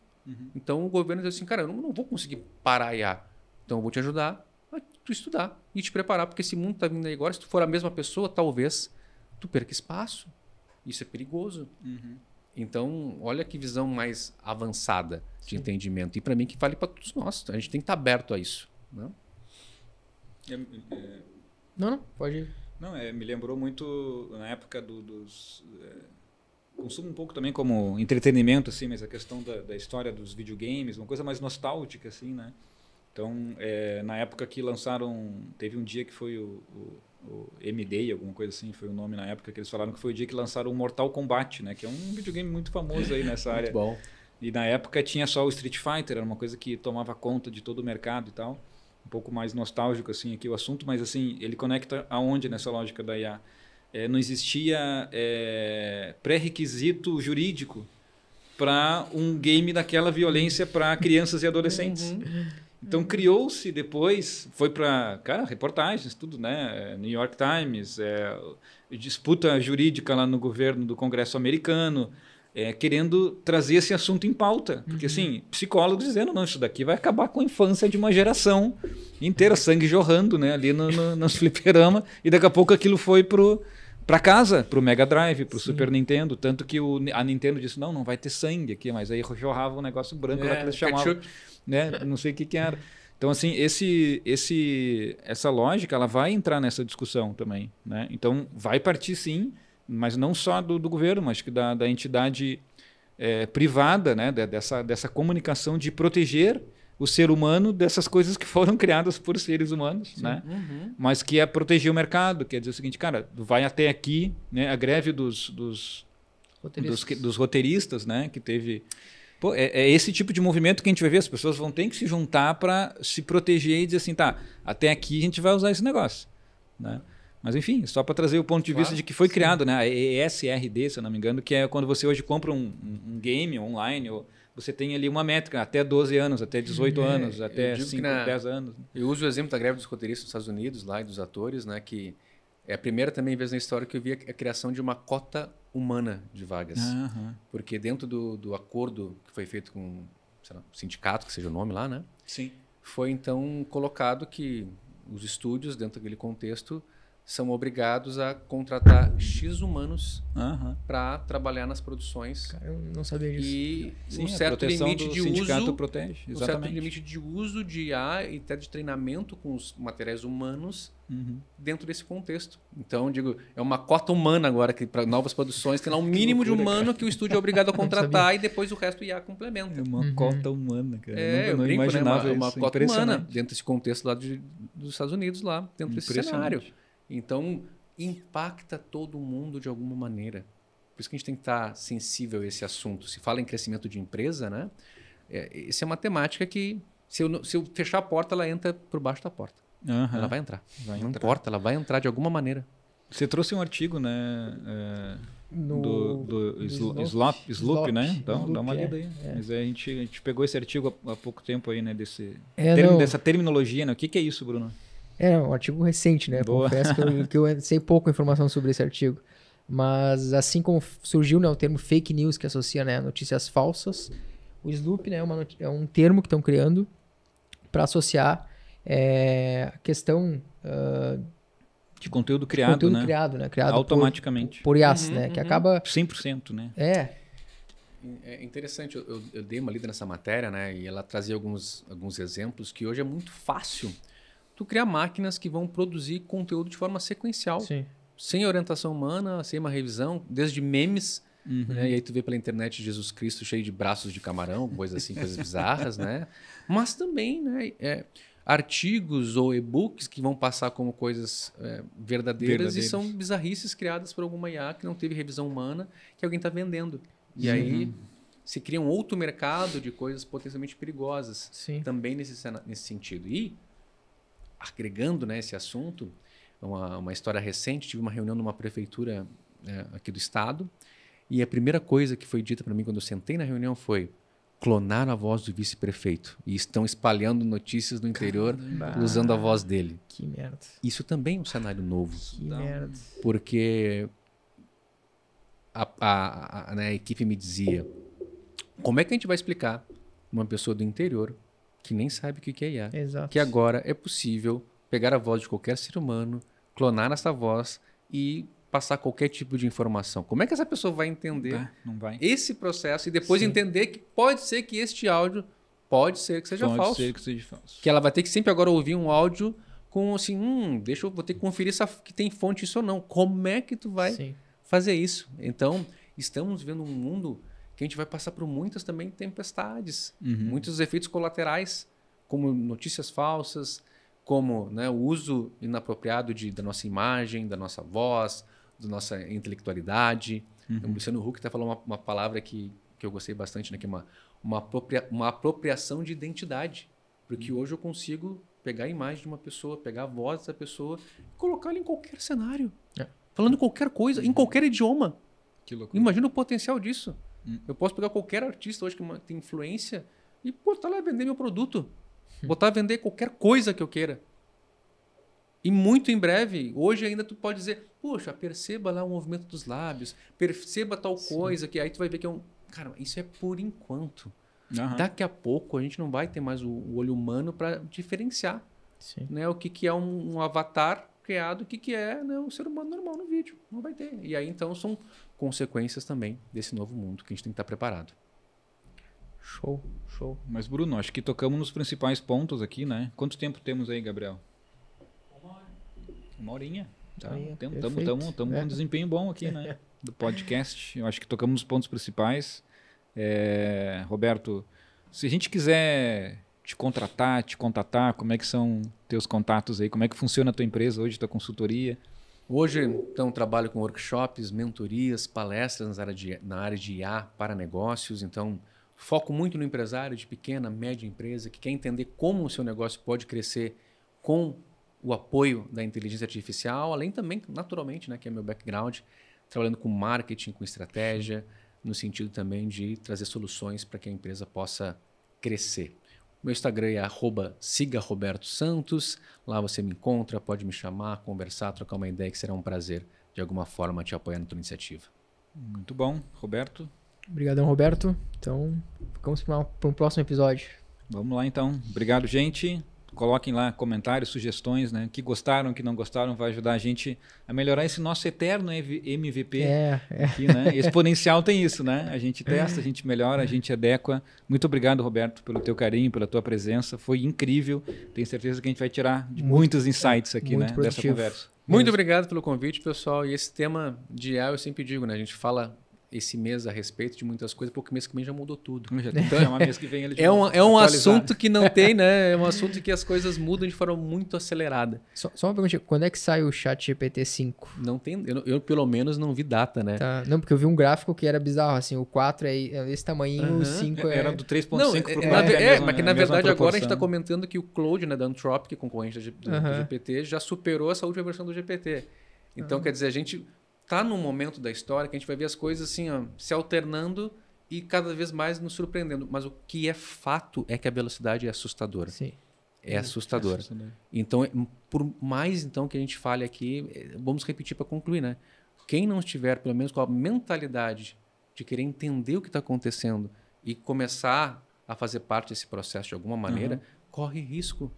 Então, o governo diz assim, cara, eu não vou conseguir parar a IA. Então, eu vou te ajudar a tu estudar e te preparar, porque esse mundo está vindo aí agora. Se tu for a mesma pessoa, talvez tu perca espaço. Isso é perigoso. Então, olha que visão mais avançada de entendimento. E para mim, que vale para todos nós. A gente tem que estar aberto a isso. Né? Não, pode ir. Não, me lembrou muito na época dos... consumo um pouco também como entretenimento, assim, mas a questão da história dos videogames, uma coisa mais nostálgica, assim, né? Então, na época que lançaram... Teve um dia que foi o M-Day, alguma coisa assim, foi o nome na época que eles falaram que foi o dia que lançaram o Mortal Kombat, né? Que é um videogame muito famoso aí nessa área. Muito bom. E na época tinha só o Street Fighter, era uma coisa que tomava conta de todo o mercado e tal. Um pouco mais nostálgico, assim, aqui o assunto, mas, assim, ele conecta aonde nessa lógica da IA? Não existia pré-requisito jurídico para um game daquela violência para crianças e adolescentes. Então, criou-se depois, foi para, reportagens, tudo, né? New York Times, disputa jurídica lá no governo do Congresso americano, querendo trazer esse assunto em pauta. Porque, assim, psicólogos dizendo, não, isso daqui vai acabar com a infância de uma geração inteira, sangue jorrando, né? Ali nos fliperama, e daqui a pouco aquilo foi para casa, para o Mega Drive, para o Super Nintendo, tanto que a Nintendo disse, não vai ter sangue aqui, mas aí jorrava um negócio branco lá que eles chamavam, né? Não sei o que era. Então, assim, essa lógica, ela vai entrar nessa discussão também, né? Então, vai partir sim, mas não só do governo, mas que da entidade privada, né? Dessa comunicação de proteger o ser humano dessas coisas que foram criadas por seres humanos, né? Mas que é proteger o mercado, quer dizer o seguinte, cara, vai até aqui, né? A greve dos roteiristas, né? Que teve... Pô, é esse tipo de movimento que a gente vai ver, as pessoas vão ter que se juntar para se proteger e dizer assim, tá, até aqui a gente vai usar esse negócio, né? Mas enfim, só para trazer o ponto de vista de que foi criado, né? A ESRD, se eu não me engano, que é quando você hoje compra um game online, ou você tem ali uma métrica, até 12 anos, até 18 anos, até digo 5, 10 anos. Eu uso o exemplo da greve dos roteiristas dos Estados Unidos lá e dos atores, né, que é a primeira também vez na história que eu vi a criação de uma cota humana de vagas. Porque dentro do acordo que foi feito com, sei lá, o sindicato, que seja o nome lá, né? Sim. Foi então colocado que os estúdios, dentro daquele contexto, são obrigados a contratar X humanos para trabalhar nas produções. Cara, eu não sabia disso. E Sim, um certo limite de uso, protege, um certo limite de uso de IA e até de treinamento com os materiais humanos dentro desse contexto. Então, digo, é uma cota humana agora que para novas produções tem lá um mínimo de humano que o estúdio é obrigado a contratar e depois o resto o IA complementa. É uma cota humana, cara. Eu não brinco, imaginava né? Uma isso. cota humana dentro desse contexto lá dos Estados Unidos, lá dentro desse cenário. Então, impacta todo mundo de alguma maneira. Por isso que a gente tem que estar sensível a esse assunto. Se fala em crescimento de empresa, né? Essa é uma temática que, se eu fechar a porta, ela entra por baixo da porta. Ela vai entrar. Não importa, ela vai entrar de alguma maneira. Você trouxe um artigo, né? Do Sloop, né? Então, dá uma lida aí. Mas a gente pegou esse artigo há pouco tempo aí, né? Dessa terminologia, né? O que é isso, Bruno? É um artigo recente, né? Boa. Confesso que eu sei pouca informação sobre esse artigo. Mas assim como surgiu, né, o termo fake news, que associa, né, notícias falsas, o Sloop, né, é um termo que estão criando para associar a questão de conteúdo criado, né? Criado automaticamente. por IAs, né? Que acaba... 100%, né? É interessante, eu dei uma lida nessa matéria, né? E ela trazia alguns exemplos que hoje é muito fácil tu criar máquinas que vão produzir conteúdo de forma sequencial. Sim. Sem orientação humana, sem uma revisão, desde memes, né? E aí tu vê pela internet Jesus Cristo cheio de braços de camarão, coisas assim, coisas bizarras, né? Mas também, né, artigos ou e-books que vão passar como coisas verdadeiras e são bizarrices criadas por alguma IA que não teve revisão humana, que alguém está vendendo. E aí se cria um outro mercado de coisas potencialmente perigosas. Sim. Também nesse sentido. E, agregando, né, esse assunto, uma história recente, tive uma reunião numa prefeitura aqui do estado, e a primeira coisa que foi dita para mim quando eu sentei na reunião foi: clonar a voz do vice-prefeito. E estão espalhando notícias no interior usando a voz dele. Que merda. Isso também é um cenário novo. Que merda. Porque a equipe me dizia: como é que a gente vai explicar uma pessoa do interior que nem sabe o que é IA? Exato. Que agora é possível pegar a voz de qualquer ser humano, clonar essa voz e passar qualquer tipo de informação. Como é que essa pessoa vai entender não vai. esse processo e depois entender que pode ser que este áudio pode ser que seja falso? Pode ser que seja falso. Que ela vai ter que sempre agora ouvir um áudio com assim, vou ter que conferir que tem fonte isso ou não. Como é que tu vai fazer isso? Então, estamos vivendo um mundo que a gente vai passar por muitas também tempestades, muitos efeitos colaterais, como notícias falsas, como, né, o uso inapropriado da nossa imagem, da nossa voz, da nossa intelectualidade. O Luciano Huck até falou uma palavra que eu gostei bastante, né, que é uma apropriação de identidade. Porque hoje eu consigo pegar a imagem de uma pessoa, pegar a voz dessa pessoa e colocar ela em qualquer cenário. Falando qualquer coisa, em qualquer idioma. Que loucura. Imagina o potencial disso. Eu posso pegar qualquer artista hoje que tem influência e botar lá e vender meu produto. Botar a vender qualquer coisa que eu queira. E muito em breve, hoje ainda tu pode dizer: poxa, perceba lá o movimento dos lábios, perceba tal coisa, que aí tu vai ver que é Cara, isso é por enquanto. Daqui a pouco a gente não vai ter mais o olho humano para diferenciar, né, o que é um avatar criado, o que é, né, um ser humano normal no vídeo. Não vai ter. E aí então são consequências também desse novo mundo que a gente tem que estar preparado. Show. Mas, Bruno, acho que tocamos nos principais pontos aqui, né? Quanto tempo temos aí, Gabriel? 1 horinha. Estamos com um desempenho bom aqui, né? Do podcast. Eu acho que tocamos nos pontos principais. Roberto, se a gente quiser te contatar, como é que são teus contatos aí? Como é que funciona a tua empresa hoje, tua consultoria? Hoje, então, trabalho com workshops, mentorias, palestras na área de IA para negócios. Então, foco muito no empresário de pequena, média empresa que quer entender como o seu negócio pode crescer com o apoio da inteligência artificial, além também, naturalmente, né, que é meu background, trabalhando com marketing, com estratégia, no sentido também de trazer soluções para que a empresa possa crescer. Meu Instagram é @siga_Roberto_Santos. Lá você me encontra, pode me chamar, conversar, trocar uma ideia, que será um prazer, de alguma forma, te apoiar na tua iniciativa. Muito bom. Roberto? Obrigadão, Roberto. Então, ficamos para um próximo episódio. Vamos lá, então. Obrigado, gente. Coloquem lá comentários, sugestões, né? Que gostaram, que não gostaram, vai ajudar a gente a melhorar esse nosso eterno MVP aqui, né? Exponencial tem isso, né? A gente testa, a gente melhora, a gente adequa. Muito obrigado, Roberto, pelo teu carinho, pela tua presença. Foi incrível. Tenho certeza que a gente vai tirar muitos insights aqui, né? Dessa conversa. Muito obrigado pelo convite, pessoal. E esse tema de IA, eu sempre digo, né? A gente fala esse mês a respeito de muitas coisas, porque mês que vem já mudou tudo. Então, mês que vem ele é um assunto que não tem, né? É um assunto que as coisas mudam de forma muito acelerada. Só uma pergunta, quando é que sai o ChatGPT 5? Não tem, eu pelo menos não vi data, né? Tá. Não, porque eu vi um gráfico que era bizarro, assim, o 4 é esse tamanhinho, o 5 era do 3.5 pro 4. Mas que na verdade agora a gente está comentando que o Claude, né, da Anthropic, concorrente do GPT, já superou essa última versão do GPT. Então, quer dizer, a gente tá num momento da história que a gente vai ver as coisas assim, ó, se alternando e cada vez mais nos surpreendendo. Mas o que é fato é que a velocidade é assustadora. Sim. É assustadora. Então, por mais então que a gente fale aqui, vamos repetir para concluir, né? Quem não estiver, pelo menos, com a mentalidade de querer entender o que está acontecendo e começar a fazer parte desse processo de alguma maneira, corre risco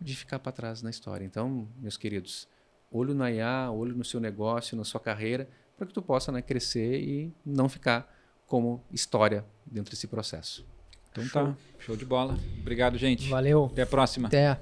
de ficar para trás na história. Então, meus queridos, olho na IA, olho no seu negócio, na sua carreira, para que tu possa, né, crescer e não ficar como história dentro desse processo. Então tá, show de bola. Obrigado, gente. Valeu. Até a próxima. Até.